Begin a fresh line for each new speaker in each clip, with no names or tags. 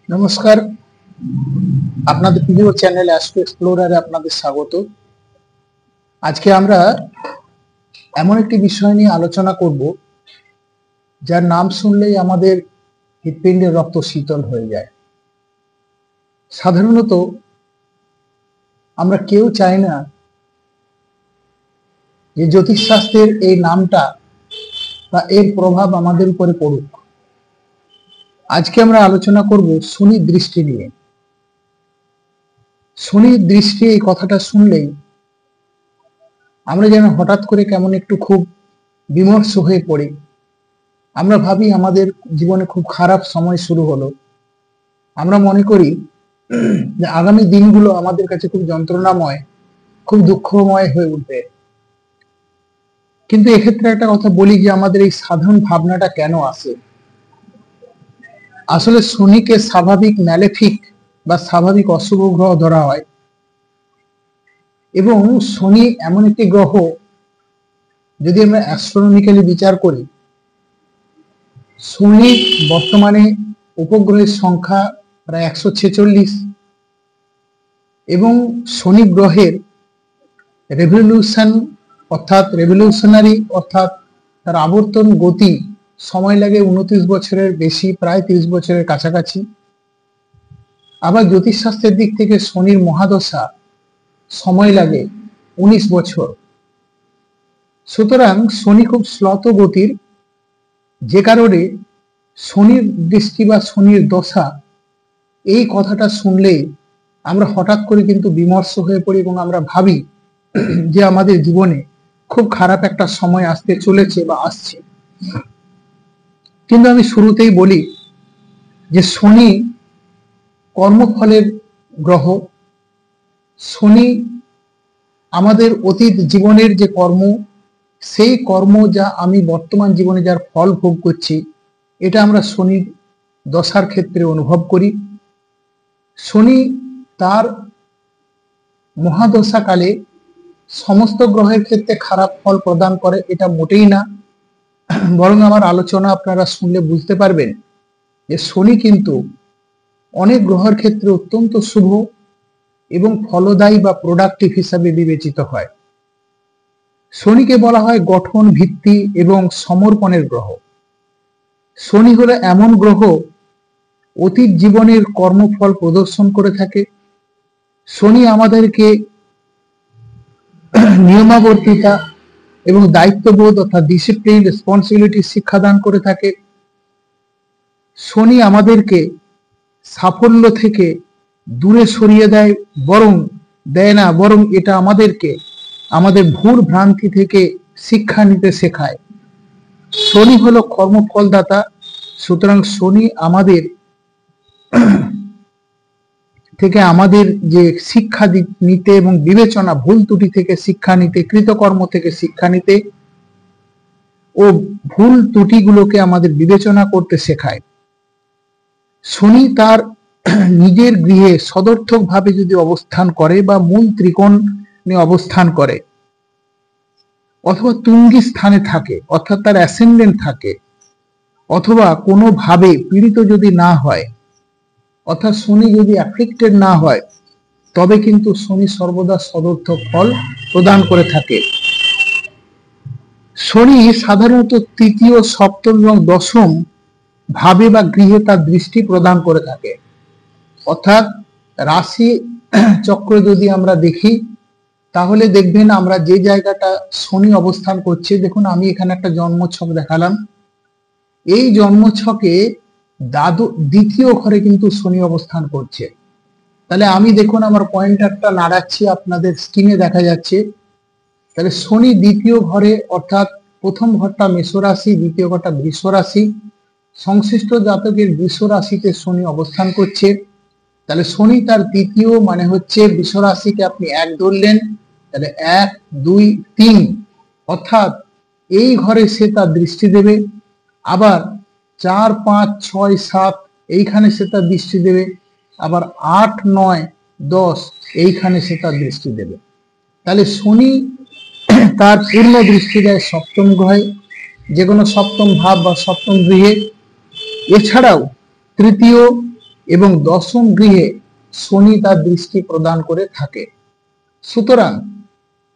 নমস্কার, আপনাদের প্রিয় চ্যানেল অ্যাস্ট্রো এক্সপ্লোরারে আপনাদের স্বাগত। আজকে আমরা এমন একটি বিষয় নিয়ে আলোচনা করব যার নাম শুনলেই আমাদের হৃৎপিণ্ডের রক্ত শীতল হয়ে যায়। সাধারণত আমরা কেউ চাই না যে জ্যোতিষশাস্ত্রের এই নামটা বা এর প্রভাব আমাদের উপরে পড়ুক। আজকে আমরা আলোচনা করব শনির দৃষ্টি নিয়ে। শনির দৃষ্টি এই কথাটা শুনলেই আমরা যেন হঠাৎ করে কেমন একটু খুব বিমর্ষ হয়ে পড়ি। আমরা ভাবি আমাদের জীবনে খুব খারাপ সময় শুরু হলো। আমরা মনে করি যে আগামী দিনগুলো আমাদের কাছে খুব যন্ত্রণাময়, খুব দুঃখময় হয়ে উঠবে। কিন্তু এক্ষেত্রে একটা কথা বলি যে আমাদের এই সাধারণ ভাবনাটা কেন আসে। আসলে শনিকে স্বাভাবিক ম্যালেফিক বা স্বাভাবিক অশুভ গ্রহ ধরা হয় এবং শনি এমন একটি গ্রহ, যদি আমরা অ্যাস্ট্রোনমিক্যালি বিচার করি, শনির বর্তমানে উপগ্রহের সংখ্যা প্রায় 146 এবং শনি গ্রহের রেভলিউশনারি অর্থাৎ তার আবর্তন গতি সময় লাগে 29 বছরের বেশি, প্রায় 30 বছরের কাছাকাছি। আবার জ্যোতিষশাস্ত্রের দিক থেকে শনির মহাদশা সময় লাগে 19 বছর। সুতরাং শনি খুব শ্লথ গতির, যে কারণে শনির দৃষ্টি বা শনির দশা এই কথাটা শুনলেই আমরা হঠাৎ করে কিন্তু বিমর্ষ হয়ে পড়ি এবং আমরা ভাবি যে আমাদের জীবনে খুব খারাপ একটা সময় আসতে চলেছে বা আসছে। কিন্তু আমি শুরুতেই বলি যে শনি কর্মফলের গ্রহ। শনি আমাদের অতীত জীবনের যে কর্ম, সেই কর্ম যা আমি বর্তমান জীবনে যার ফল ভোগ করছি, এটা আমরা শনির দশার ক্ষেত্রে অনুভব করি। শনি তার মহাদশাকালে সমস্ত গ্রহের ক্ষেত্রে খারাপ ফল প্রদান করে এটা মোটেই না, বরং আমার আলোচনা আপনারা শুনলে বুঝতে পারবেন যে শনি কিন্তু অনেক গ্রহের ক্ষেত্রে অত্যন্ত শুভ এবং ফলদায়ী বা প্রোডাক্টিভ হিসাবে বিবেচিত হয়। শনিকে বলা হয় গঠন, ভিত্তি এবং সমর্পণের গ্রহ। শনি হলো এমন গ্রহ অতীত জীবনের কর্মফল প্রদর্শন করে থাকে। শনি আমাদেরকে নিয়মাবর্তিতা এবং দায়িত্ববোধ অর্থাৎ ডিসিপ্লিন, রেসপন্সিবিলিটি শিক্ষাদান করে থাকে। শনি আমাদেরকে সাফল্য থেকে দূরে সরিয়ে দেয় না, বরং এটা আমাদেরকে আমাদের ভুল ভ্রান্তি থেকে শিক্ষা নিতে শেখায়। শনি হলো কর্মফলদাতা। সুতরাং শনি আমাদের থেকে আমাদের যে শিক্ষা নিতে এবং বিবেচনা, ভুল ত্রুটি থেকে শিক্ষা নিতে, কৃতকর্ম থেকে শিক্ষা নিতে ও ভুল ত্রুটিগুলোকে আমাদের বিবেচনা করতে শেখায়। শনি তার নিজের গৃহে সদর্থক ভাবে যদি অবস্থান করে বা মূল ত্রিকোণে অবস্থান করে অথবা তুঙ্গি স্থানে থাকে অর্থাৎ তার অ্যাসেন্ডেন্ট থাকে, অথবা কোনোভাবে পীড়িত যদি না হয় অর্থাৎ শনি যদি অ্যাফেক্টেড না হয়, তবে কিন্তু শনি সর্বদা সদর্থক ফল প্রদান করে থাকে। শনি সাধারণত তৃতীয়, সপ্তম এবং দশম ভাবে বা গৃহে তার দৃষ্টি প্রদান করে থাকে। অর্থাৎ রাশি চক্র যদি আমরা দেখি তাহলে দেখবেন আমরা যে জায়গাটা শনি অবস্থান করছে, দেখুন আমি এখানে একটা জন্মছক দেখালাম। এই জন্মছকে দ্বিতীয় ঘরে কিন্তু শনি অবস্থান করছে। তাহলে আমি দেখুন আমার পয়েন্টারটা নাড়াচ্ছি, আপনাদের স্ক্রিনে দেখা যাচ্ছে। তাহলে শনি দ্বিতীয় ঘরে, অর্থাৎ প্রথম ঘরটা মেষ রাশি, দ্বিতীয় ঘরটা বৃষ রাশি, সংশ্লিষ্ট জাতকের বৃষ রাশিতে শনি অবস্থান করছে। তাহলে শনি তার তৃতীয় মানে হচ্ছে বৃষ রাশিকে আপনি 1 ধরলেন, তাহলে 1, 2, 3 অর্থাৎ এই ঘরে সে তার দৃষ্টি দেবে। আবার 4, 5, 6, 7 এইখানে সে তার দৃষ্টি দেবে। আবার 8, 9, 10 এইখানে সে তার দৃষ্টি দেবে। তাহলে শনি তার পূর্ণ দৃষ্টি দেয় সপ্তম গ্রহে, যে কোনো সপ্তম ভাব বা সপ্তম গৃহে। এছাড়াও তৃতীয়, এবং দশম গৃহে শনি তার দৃষ্টি প্রদান করে থাকে। সুতরাং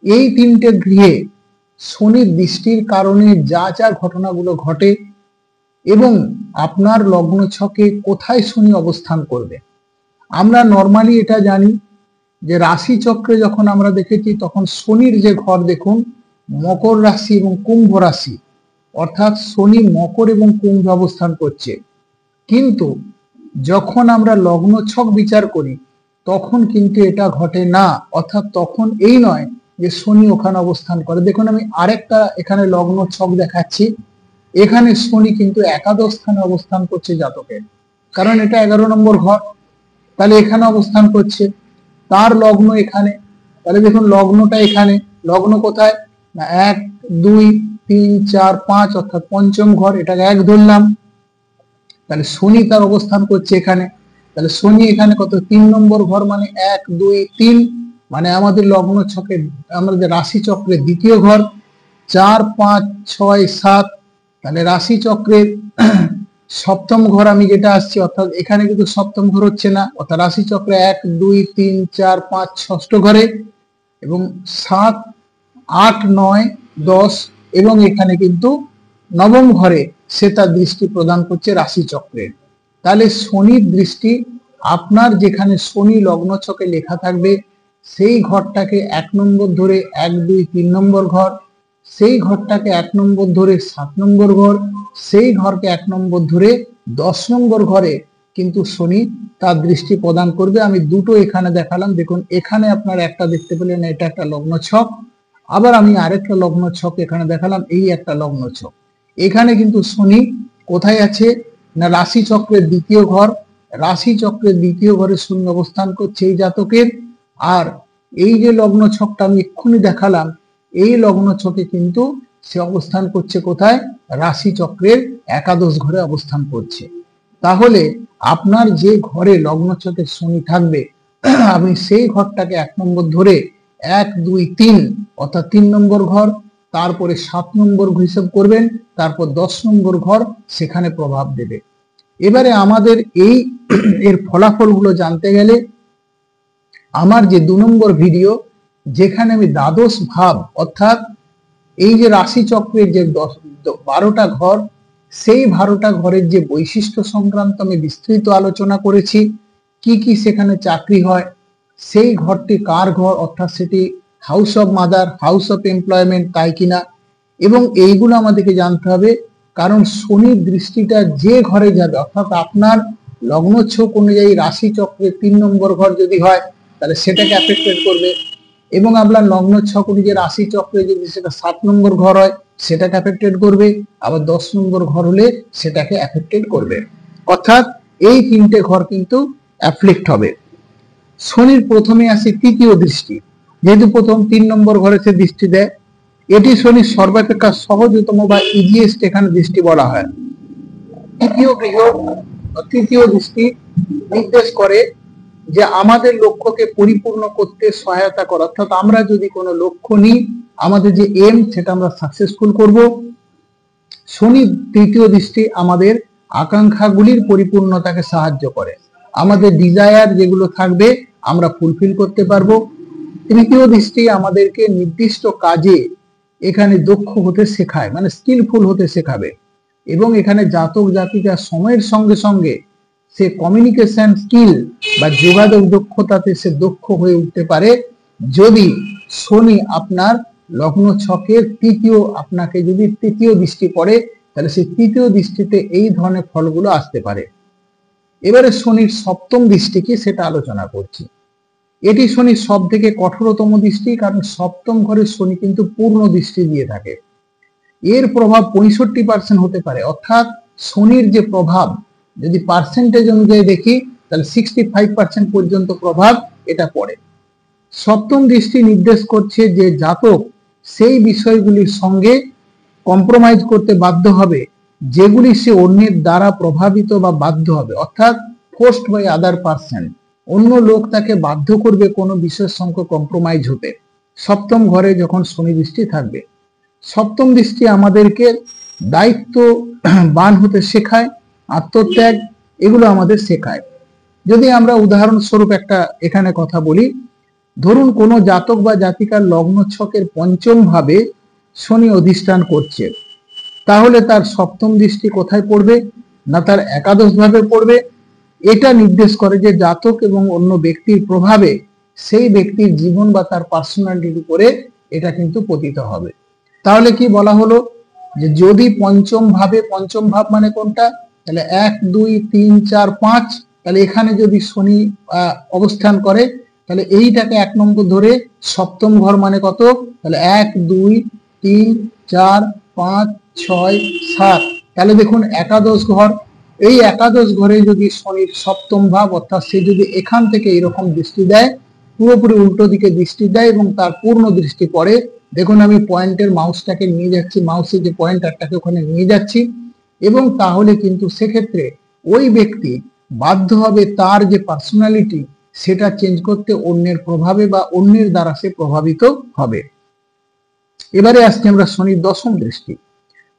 এই তিনটে গৃহে শনির দৃষ্টির কারণে যা যা ঘটনাগুলো ঘটে এবং আপনার লগ্ন ছকে কোথায় শনি অবস্থান করবে, আমরা নর্মালি এটা জানি যে রাশি চক্রে যখন আমরা দেখেছি তখন শনির যে ঘর দেখুন মকর রাশি এবং কুম্ভ রাশি, অর্থাৎ শনি মকর এবং কুম্ভ অবস্থান করছে। কিন্তু যখন আমরা লগ্ন ছক বিচার করি তখন কিন্তু এটা ঘটে না, অর্থাৎ তখন এই নয় যে শনি ওখানে অবস্থান করে। দেখুন আমি আরেকটা এখানে লগ্ন ছক দেখাচ্ছি, এখানে শনি কিন্তু একাদশ স্থানে অবস্থান করছে জাতকের, কারণ এটা 11 নম্বর ঘর, তাহলে এখানে অবস্থান করছে, তার লগ্ন এখানে, তাহলে দেখুন লগ্নটা এখানে, লগ্ন কোথায় না 1 2 3 4 5 অর্থাৎ পঞ্চম ঘর, এটাকে 1 ধরলাম, তাহলে শনি তার অবস্থান করছে এখানে, তাহলে শনি এখানে কত 3 নম্বর ঘর, মানে 1 2 3, মানে আমাদের লগ্ন ছকে আমাদের রাশি চক্রের দ্বিতীয় ঘর, 4 5 6 7, তাহলে রাশি চক্রের সপ্তম ঘর আমি যেটা আসছি, অর্থাৎ এখানে কিন্তু সপ্তম ঘর হচ্ছে না, অর্থাৎ রাশি চক্রে 1 2 3 4 5 ষষ্ঠ ঘরে, এবং 7 8 9 10 এবং এখানে কিন্তু নবম ঘরে সে তার দৃষ্টি প্রদান করছে রাশি চক্রের। তাহলে শনির দৃষ্টি আপনার যেখানে শনি লগ্ন ছকে লেখা থাকবে সেই ঘরটাকে 1 নম্বর ধরে 1 2 3 নম্বর ঘর, সেই ঘরটাকে 1 নম্বর ধরে 7 নম্বর ঘর, সেই ঘরকে 1 নম্বর ধরে 10 নম্বর ঘরে কিন্তু শনি তার দৃষ্টি প্রদান করবে। আমি দুটো এখানে দেখালাম, দেখুন এখানে আপনারা একটা দেখতে পেলেন, এটা একটা লগ্ন ছক, আবার আমি আরেকটা লগ্ন ছক এখানে দেখালাম, এই একটা লগ্ন ছক। এখানে কিন্তু শনি কোথায় আছে না রাশি চক্রের দ্বিতীয় ঘর, রাশি চক্রের দ্বিতীয় ঘরে শনি অবস্থান করছে এই জাতকের। আর এই যে লগ্ন ছকটা আমি এক্ষুনি দেখালাম, এই লগ্ন ছকে কিন্তু সে অবস্থান করছে কোথায়, রাশি চক্রের একাদশ ঘরে অবস্থান করছে। তাহলে আপনার যে ঘরে লগ্ন ছকে শনি থাকবে আপনি সেই ঘরটাকে 1 নম্বর ধরে 1 2 3 অর্থাৎ 3 নম্বর ঘর, তারপরে 7 নম্বর হিসাব করবেন, তারপর 10 নম্বর ঘর সেখানে প্রভাব দেবে। এবারে আমাদের এই এর ফলাফলগুলো জানতে গেলে আমার যে 2 নম্বর ভিডিও, যেখানে আমি দ্বাদশ ভাব অর্থাৎ এই যে রাশি চক্রের যে 12টা ঘর, সেই 12টা ঘরের যে বৈশিষ্ট্য সংক্রান্ত আমি বিস্তৃত আলোচনা করেছি, কি কি সেখানে চাকরি হয়, সেই ঘরটি কার ঘর, অর্থাৎ সেটি house of mother, house of employment তাই কিনা, এবং এইগুলো আমাদেরকে জানতে হবে। কারণ শনির দৃষ্টিটা যে ঘরে যাবে, অর্থাৎ আপনার লগ্ন ছক অনুযায়ী রাশি চক্রের 3 নম্বর ঘর যদি হয় তাহলে সেটাকে অ্যাফেক্টেড করবে, এবং আপনার লগ্ন ছক অনুযায়ী রাশি চক্রে যদি সেটা 7 নম্বর ঘর হয় সেটাকে অ্যাফেক্টেড করবে, আবার 10 নম্বর ঘর হলে সেটাকে অ্যাফেক্টেড করবে, অর্থাৎ এই তিনটে ঘর কিন্তু অ্যাফ্লিক্ট হবে। শনির প্রথমে আসে তৃতীয় দৃষ্টি, যেহেতু প্রথম 3 নম্বর ঘরে সে দৃষ্টি দেয়, এটি শনির সর্বাপেক্ষা সহজতম বা ইজিয়েস্ট এখানে দৃষ্টি বলা হয়। তৃতীয় দৃষ্টি নির্দেশ করে যে আমাদের লক্ষ্যকে পরিপূর্ণ করতে সহায়তা করা, অর্থাৎ আমরা যদি কোনো লক্ষ্য নিই, আমাদের যে এম সেটা আমরা সাকসেসফুল করব। শনি তৃতীয় দৃষ্টি আমাদের আকাঙ্ক্ষাগুলির পরিপূর্ণতাকে সাহায্য করে, আমাদের ডিজায়ার যেগুলো থাকবে আমরা ফুলফিল করতে পারবো। তৃতীয় দৃষ্টি আমাদেরকে নির্দিষ্ট কাজে এখানে দক্ষ হতে শেখায়, মানে স্কিলফুল হতে শেখাবে, এবং এখানে জাতক জাতিকা সময়ের সঙ্গে সঙ্গে সে কমিউনিকেশন স্কিল বা যোগাযোগ দক্ষতাতে সে দক্ষ হয়ে উঠতে পারে যদি শনি আপনার লগ্ন ছকের আপনাকে যদি তৃতীয় দৃষ্টি পড়ে, তাহলে সেই তৃতীয় দৃষ্টিতে এই ধরনের ফলগুলো আসতে পারে। এবারে শনির সপ্তম দৃষ্টি কি সেটা আলোচনা করছি। এটি শনির সব থেকে কঠোরতম দৃষ্টি, কারণ সপ্তম ঘরে শনি কিন্তু পূর্ণ দৃষ্টি দিয়ে থাকে, এর প্রভাব 65% হতে পারে, অর্থাৎ শনির যে প্রভাব যদি পার্সেন্টেজ অনুযায়ী দেখি তাহলে 65% পর্যন্ত প্রভাব এটা পড়ে। সপ্তম দৃষ্টি নির্দেশ করছে যে জাতক সেই বিষয়গুলির সঙ্গে কম্প্রোমাইজ করতে বাধ্য হবে যেগুলি সে অন্যের দ্বারা প্রভাবিত বা বাধ্য হবে, অর্থাৎ ফোর্সড বাই আদার পার্সন, অন্য লোক তাকে বাধ্য করবে কোনো বিষয়ের সঙ্গে কম্প্রোমাইজ হতে। সপ্তম ঘরে যখন শনি দৃষ্টি থাকবে, সপ্তম দৃষ্টি আমাদেরকে দায়িত্ববান হতে শেখায়, আত্মত্যাগ এগুলো আমাদের শেখায়। যদি আমরা উদাহরণস্বরূপ একটা এখানে কথা বলি, ধরুন কোনো জাতক বা জাতিকার লগ্ন ছকের পঞ্চম ভাবে শনি অধিষ্ঠান করছে, তাহলে তার সপ্তম দৃষ্টি কোথায় পড়বে না তার একাদশ ভাবে পড়বে। এটা নির্দেশ করে যে জাতক এবং অন্য ব্যক্তির প্রভাবে সেই ব্যক্তির জীবন বা তার পার্সোনালিটির উপরে এটা কিন্তু পতিত হবে। তাহলে কি বলা হলো যে যদি পঞ্চম ভাব মানে কোনটা, তাহলে 1 2 3 4 5, তাহলে এখানে যদি শনি অবস্থান করে তাহলে এইটাকে 1 নম্বর ধরে সপ্তম ঘর মানে কত, তাহলে 1 2 3 4 5 6 7, তাহলে দেখুন একাদশ ঘর। এই একাদশ ঘরে যদি শনির সপ্তম ভাব অর্থাৎ সে যদি এখান থেকে এরকম দৃষ্টি দেয়, পুরোপুরি উল্টো দিকে দৃষ্টি দেয় এবং তার পূর্ণ দৃষ্টি পড়ে, দেখুন আমি পয়েন্টের মাউসটাকে নিয়ে যাচ্ছি, মাউসের যে পয়েন্টারটাকে ওখানে নিয়ে যাচ্ছি, এবং তাহলে কিন্তু সেক্ষেত্রে ওই ব্যক্তি বাধ্য হবে তার যে পার্সোনালিটি সেটা চেঞ্জ করতে অন্যের প্রভাবে বা অন্যের দ্বারা সে প্রভাবিত হবে। এবারে আসছি আমরা শনির দশম দৃষ্টি।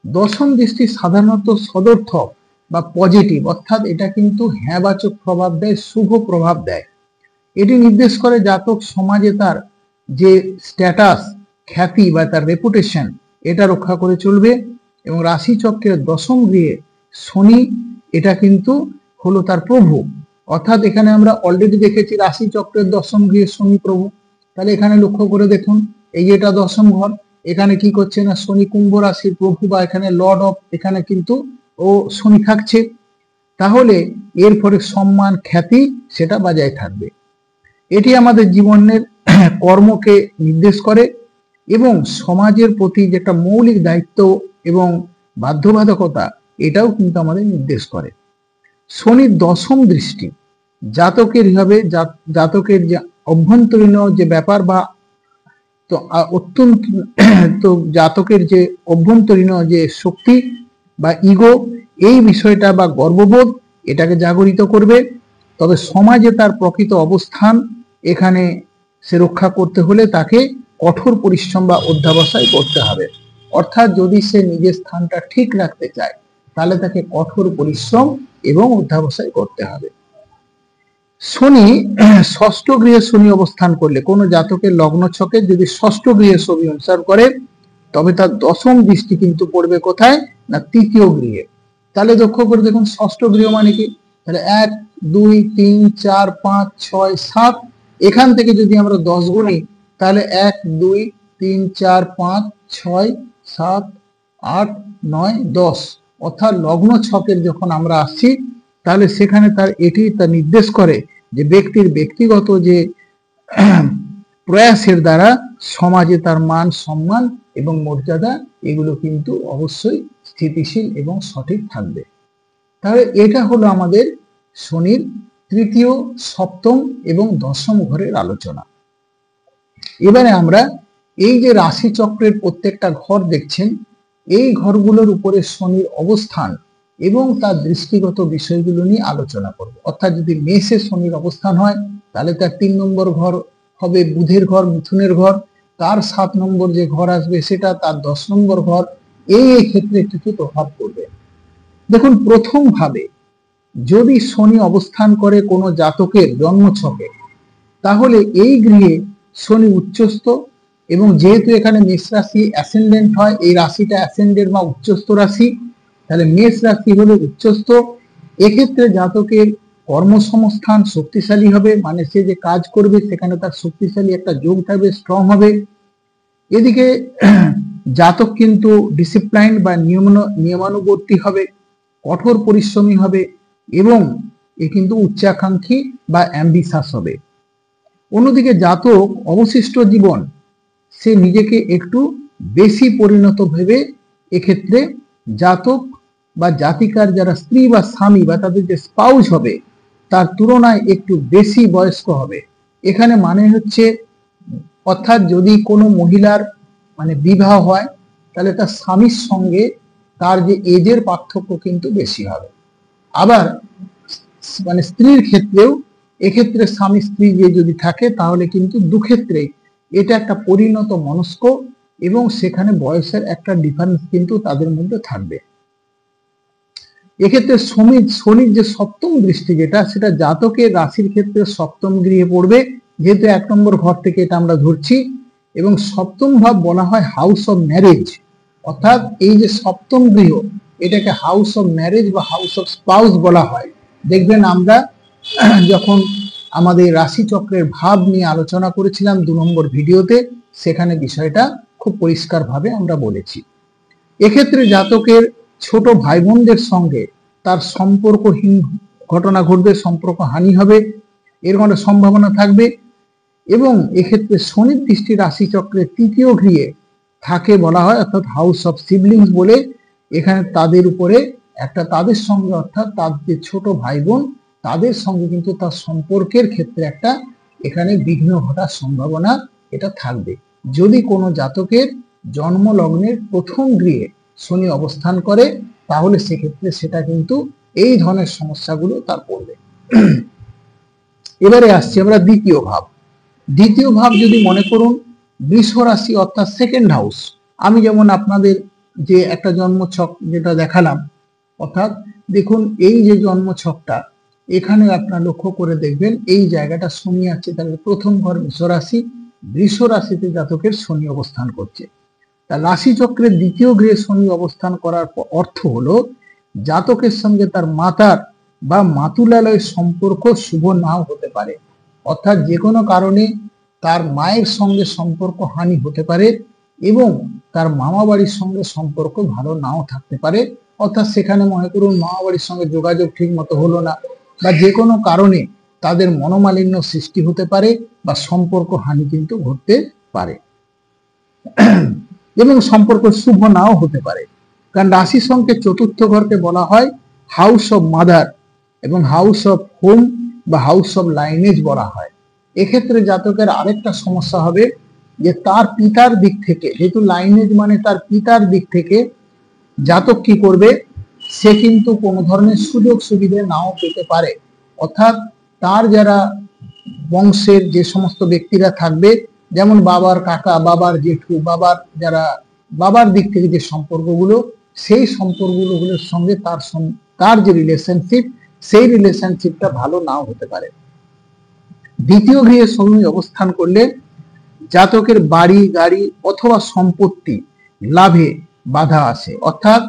দশম দৃষ্টি সাধারণত সদর্থক বা পজিটিভ, অর্থাৎ এটা কিন্তু হ্যাঁবাচক প্রভাব দেয়, শুভ প্রভাব দেয়। এটি নির্দেশ করে জাতক সমাজে তার যে স্ট্যাটাস, খ্যাতি বা তার রেপুটেশন এটা রক্ষা করে চলবে। এবং রাশি চক্রের দশম গৃহে শনি এটা কিন্তু হলো তার প্রভু, অর্থাৎ এখানে আমরা অলরেডি দেখেছি রাশি চক্রের দশম গৃহে শনি প্রভু। তাহলে এখানে লক্ষ্য করে দেখুন এই যে এটা দশম ঘর, এখানে কি করছে না শনি কুম্ভ রাশির প্রভু বা এখানে লর্ড অফ, এখানে কিন্তু ও শনি থাকছে। তাহলে এর ফলে সম্মান খ্যাতি সেটা বজায় থাকবে। এটি আমাদের জীবনের কর্মকে নির্দেশ করে এবং সমাজের প্রতি যেটা মৌলিক দায়িত্ব এবং বাধ্যবাধকতা এটাও কিন্তু আমাদের নির্দেশ করে। শনির দশম দৃষ্টি জাতকের হবে জাতকের যে অভ্যন্তরীণ যে ব্যাপার বা তো অত্যন্ত তো জাতকের যে অভ্যন্তরীণ যে শক্তি বা ইগো, এই বিষয়টা বা গর্ববোধ এটাকে জাগরিত করবে। তবে সমাজে তার প্রকৃত অবস্থান এখানে সে রক্ষা করতে হলে তাকে কঠোর পরিশ্রম বা অধ্যবসায় করতে হবে। অর্থাৎ যদি সে নিজের স্থানটা ঠিক রাখতে চায় তাহলে তাকে কঠোর পরিশ্রম এবং অধ্যবসায় করতে হবে। শনি ষষ্ঠ গৃহে শনি অবস্থান করলে কোনো জাতকের লগ্ন ছকে যদি ষষ্ঠ গৃহে শনি অবস্থান করে তবে তার দশম দৃষ্টি কিন্তু পড়বে কোথায় না তৃতীয় গৃহে। তাহলে লক্ষ্য করে দেখুন ষষ্ঠ গৃহ মানে কি, তাহলে 1 2 3 4 5 6 7, এখান থেকে যদি আমরা 10 গুনি তাহলে 1 2 3 4 5 6 7 8 9 10, অর্থাৎ লগ্ন ছকের যখন আমরা আসছি তাহলে সেখানে তার এটি তা নির্দেশ করে যে ব্যক্তির ব্যক্তিগত যে প্রয়াসের দ্বারা সমাজে তার মান সম্মান এবং মর্যাদা এগুলো কিন্তু অবশ্যই স্থিতিশীল এবং সঠিক থাকবে। তাহলে এটা হলো আমাদের শনির তৃতীয়, সপ্তম এবং দশম ঘরের আলোচনা। এবারে আমরা এই যে রাশি চক্রের প্রত্যেকটা ঘর দেখছেন এই ঘরগুলোর উপরে শনির অবস্থান এবং তার দৃষ্টিগত বিষয়গুলো নিয়ে আলোচনা করব। অর্থাৎ যদি মেষে শনির অবস্থান হয় তাহলে তার 3 নম্বর ঘর হবে বুধের ঘর, মিথুনের ঘর, তার 7 নম্বর যে ঘর আসবে সেটা তার 10 নম্বর ঘর, এই ক্ষেত্রে কিছু প্রভাব পড়বে। দেখুন প্রথম ভাবে যদি শনি অবস্থান করে কোনো জাতকের জন্ম ছকে তাহলে এই গৃহে শনি উচ্চস্থ, এবং যেহেতু এখানে মেষ রাশি অ্যাসেন্ডেন্ট হয়, এই রাশিটা অ্যাসেন্ডেন্ট বা উচ্চস্থ রাশি, তাহলে মেষ রাশি হলো উচ্চস্থ। এক্ষেত্রে জাতকের কর্মসংস্থান শক্তিশালী হবে, মানে সে যে কাজ করবে সেখানে তার শক্তিশালী একটা যোগ থাকবে, স্ট্রং হবে। এদিকে জাতক কিন্তু ডিসিপ্লাইন বা নিয়মানুবর্তী হবে, কঠোর পরিশ্রমী হবে এবং এ কিন্তু উচ্চাকাঙ্ক্ষী বা অ্যাম্বিশাস হবে। অন্যদিকে জাতক অবশিষ্ট জীবন সে নিজেকে একটু বেশি পরিণত ভেবে এক্ষেত্রে জাতক বা জাতিকার যারা স্ত্রী বা স্বামী বা তাদের যে স্পাউস হবে তার তুলনায় একটু বেশি বয়স্ক হবে। এখানে মানে হচ্ছে অর্থাৎ যদি কোনো মহিলার মানে বিবাহ হয় তাহলে তার স্বামীর সঙ্গে তার যে এজের পার্থক্য কিন্তু বেশি হবে। আবার মানে স্ত্রীর ক্ষেত্রেও এক্ষেত্রে স্বামী স্ত্রী যে যদি থাকে তাহলে কিন্তু দুক্ষেত্রে এটা একটা পরিণত মনস্ক এবং সেখানে বয়সের একটা ডিফারেন্স কিন্তু তাদের মধ্যে থাকবে। এক্ষেত্রে শনির যে সপ্তম দৃষ্টি যেটা, সেটা জাতকের রাশির ক্ষেত্রে সপ্তম গৃহে পড়বে, যেহেতু 1 নম্বর ঘর থেকে এটা আমরা ধরছি। এবং সপ্তম ভাব বলা হয় হাউস অফ ম্যারেজ, অর্থাৎ এই যে সপ্তম গৃহ, এটাকে হাউস অফ ম্যারেজ বা হাউস অফ স্পাউস বলা হয়। দেখবেন আমরা যখন আমাদের রাশি চক্রের ভাব নিয়ে আলোচনা করেছিলাম 2 নম্বর ভিডিওতে, সেখানে বিষয়টা খুব পরিষ্কার ভাবে আমরা বলেছি। এক্ষেত্রে জাতকের ছোট ভাই বোনদের সঙ্গে তার সম্পর্কহীন ঘটনা ঘটবে, সম্পর্ক হানি হবে, এর কোনো সম্ভাবনা থাকবে। এবং এক্ষেত্রে শনির দৃষ্টি রাশি চক্রের 3য় গৃহে থাকে বলা হয়, অর্থাৎ হাউস অফ সিবলিংস বলে। এখানে তাদের উপরে একটা, তাদের সঙ্গে অর্থাৎ তার যে ছোট ভাই বোন, তাদের সঙ্গে কিন্তু তার সম্পর্কের ক্ষেত্রে একটা এখানে বিঘ্ন ঘটার সম্ভাবনা এটা থাকবে, যদি কোনো জাতকের জন্ম লগ্নের প্রথম গৃহে শনি অবস্থান করে, তাহলে সেক্ষেত্রে সেটা কিন্তু এই ধরনের সমস্যাগুলো তার পড়বে। এবারে আসছি আমরা দ্বিতীয় ভাব। দ্বিতীয় ভাব যদি মনে করুন বৃষ রাশি, অর্থাৎ সেকেন্ড হাউস। আমি যেমন আপনাদের যে একটা জন্মছক যেটা দেখালাম, অর্থাৎ দেখুন এই যে জন্মছকটা, এখানে আপনারা লক্ষ্য করে দেখবেন এই জায়গাটা শনি আছে, তাহলে প্রথম ঘর বৃষ রাশি, বৃষ রাশিতে জাতকের শনি অবস্থান করছে। তা রাশি চক্রের 2য় গৃহে শনি অবস্থান করার অর্থ হলো জাতকের সঙ্গে তার মাতার বা মাতুলালয়ের সম্পর্ক শুভ নাও হতে পারে, অর্থাৎ যে কোনো কারণে তার মায়ের সঙ্গে সম্পর্ক হানি হতে পারে এবং তার মামা বাড়ির সঙ্গে সম্পর্ক ভালো নাও থাকতে পারে। অর্থাৎ সেখানে মনে করুন মামা বাড়ির সঙ্গে যোগাযোগ ঠিক মতো হলো না, বা যে কোনো কারণে তাদের মনোমালিন্য সৃষ্টি হতে পারে বা সম্পর্ক হানি কিন্তু ঘটতে পারে এবং সম্পর্ক শুভ নাও হতে পারে। কারণ রাশি সংখ্যে 4র্থ ঘরকে বলা হয় হাউস অফ মাদার এবং হাউস অফ হোম বা হাউস অফ লাইনেজ বলা হয়। এক্ষেত্রে জাতকের আরেকটা সমস্যা হবে যে তার পিতার দিক থেকে, যেহেতু লাইনেজ মানে তার পিতার দিক থেকে জাতক কি করবে, সে কিন্তু কোনো ধরনের সুযোগ সুবিধা নাও পেতে পারে। অর্থাৎ তার যারা বংশের যে সমস্ত ব্যক্তিরা থাকবে, যেমন বাবার কাকা, বাবার জেঠু, বাবার দিক থেকে যে সম্পর্কগুলো, সেই সম্পর্কগুলোর সঙ্গে তার যে রিলেশনশিপ, সেই রিলেশনশিপটা ভালো নাও হতে পারে। 2য় গৃহে শনি অবস্থান করলে জাতকের বাড়ি, গাড়ি অথবা সম্পত্তি লাভে বাধা আসে। অর্থাৎ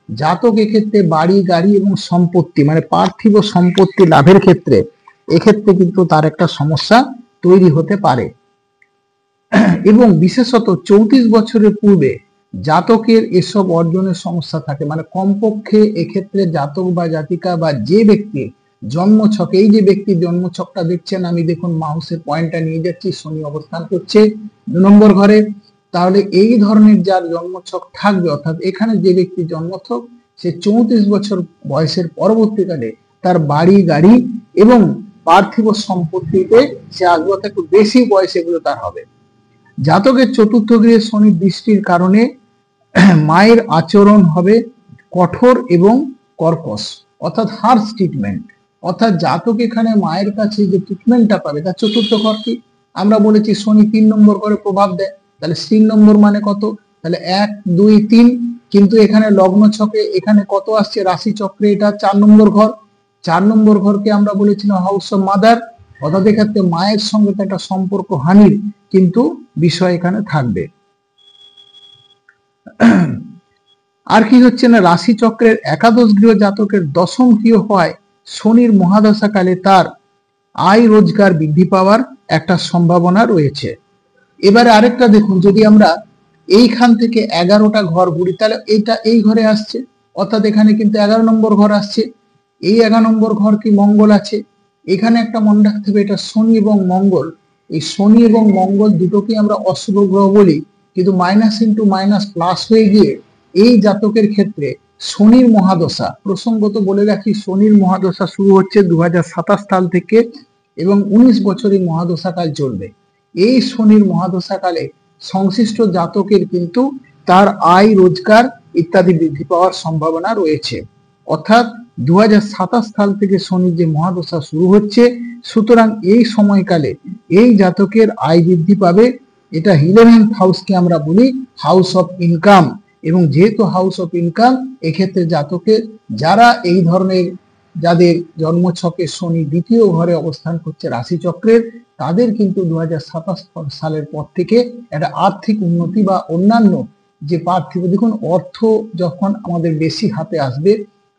জাতক এক্ষেত্রে বাড়ি, গাড়ি এবং সম্পত্তি মানে পার্থিব সম্পত্তি লাভের ক্ষেত্রে এক্ষেত্রে কিন্তু তার একটা সমস্যা তৈরি হতে পারে। এবং বিশেষত 34 বছরের পূর্বে জাতকের এসব অর্জনের সমস্যা থাকে, মানে কমপক্ষে এক্ষেত্রে জাতক বা জাতিকা বা যে ব্যক্তি জন্মছক, এই যে ব্যক্তির জন্মছকটা দেখছেন, আমি দেখুন মাউসের পয়েন্টটা নিয়ে যাচ্ছি, শনি অবস্থান করছে 2 নম্বর ঘরে, তাহলে এই ধরনের যার জন্মছক থাকবে, অর্থাৎ এখানে যে ব্যক্তির জন্মছক, সে 34 বছর বয়সের পরবর্তীকালে তার বাড়ি, গাড়ি এবং পার্থিব সম্পত্তিতে সে আসবে, একটু বেশি বয়স এগুলো তার হবে। জাতকের 4র্থ গৃহে শনির দৃষ্টির কারণে মায়ের আচরণ হবে কঠোর এবং কর্কশ, অর্থাৎ হার্শ ট্রিটমেন্ট। অর্থাৎ জাতক এখানে মায়ের কাছে যে ট্রিটমেন্টটা পাবে, তার 4র্থ ঘর কি আমরা বলেছি শনি 3 নম্বর ঘরে প্রভাব দেয়, তাহলে 3 নম্বর মানে কত, তাহলে 1 2 3, কিন্তু এখানে লগ্ন ছকে এখানে কত আসছে, রাশি চক্রে এটা 4 নম্বর ঘর। 4 নম্বর ঘরকে আমরা বলেছিলাম হাউস অফ মাদার, অর্থাৎ এক্ষেত্রে মায়ের সঙ্গে একটা সম্পর্ক হানির কিন্তু বিষয় এখানে থাকবে। আর কি হচ্ছে না, রাশি চক্রের একাদশ গৃহ জাতকের 10ম গৃহ হয় শনির মহাদশাকালে তার আয় রোজগার বৃদ্ধি পাওয়ার একটা সম্ভাবনা রয়েছে। এবারে আরেকটা দেখুন, যদি আমরা এইখান থেকে 11টা ঘর ঘুরি, তাহলে এটা এই ঘরে আসছে, অর্থাৎ এখানে কিন্তু 11 নম্বর ঘর আসছে। এই 11 নম্বর ঘর কি মঙ্গল আছে, এখানে একটা মনে রাখতে হবে এটা শনি এবং মঙ্গল। এই শনি এবং মঙ্গল দুটোকে আমরা অশুভ গ্রহ বলি, কিন্তু মাইনাস ইন্টু মাইনাস প্লাস হয়ে গিয়ে এই জাতকের ক্ষেত্রে শনির মহাদশা, প্রসঙ্গত বলে রাখি শনির মহাদশা শুরু হচ্ছে 2027 সাল থেকে এবং 19 বছরের মহাদশাকাল চলবে। এই শনির মহাদশাকালে সংশ্লিষ্ট জাতকের কিন্তু তার আয় রোজগার ইত্যাদি বৃদ্ধি পাওয়ার সম্ভাবনা রয়েছে। অর্থাৎ 2027 সাল থেকে শনির যে মহাদশা শুরু হচ্ছে, সুতরাং এই সময়কালে এই জাতকের আয় বৃদ্ধি পাবে। এটা 11th হাউসকে আমরা বলি হাউস অফ ইনকাম, এবং যেহেতু হাউস অফ ইনকাম, এক্ষেত্রে জাতকের যারা এই ধরনের যাদের জন্মছকে শনি দ্বিতীয় ঘরে অবস্থান করছে রাশিচক্রের, তাদের কিন্তু 2027 সালের পর থেকে একটা আর্থিক উন্নতি বা অন্যান্য যে পার্থিব, দেখুন অর্থ যখন আমাদের বেশি হাতে আসবে,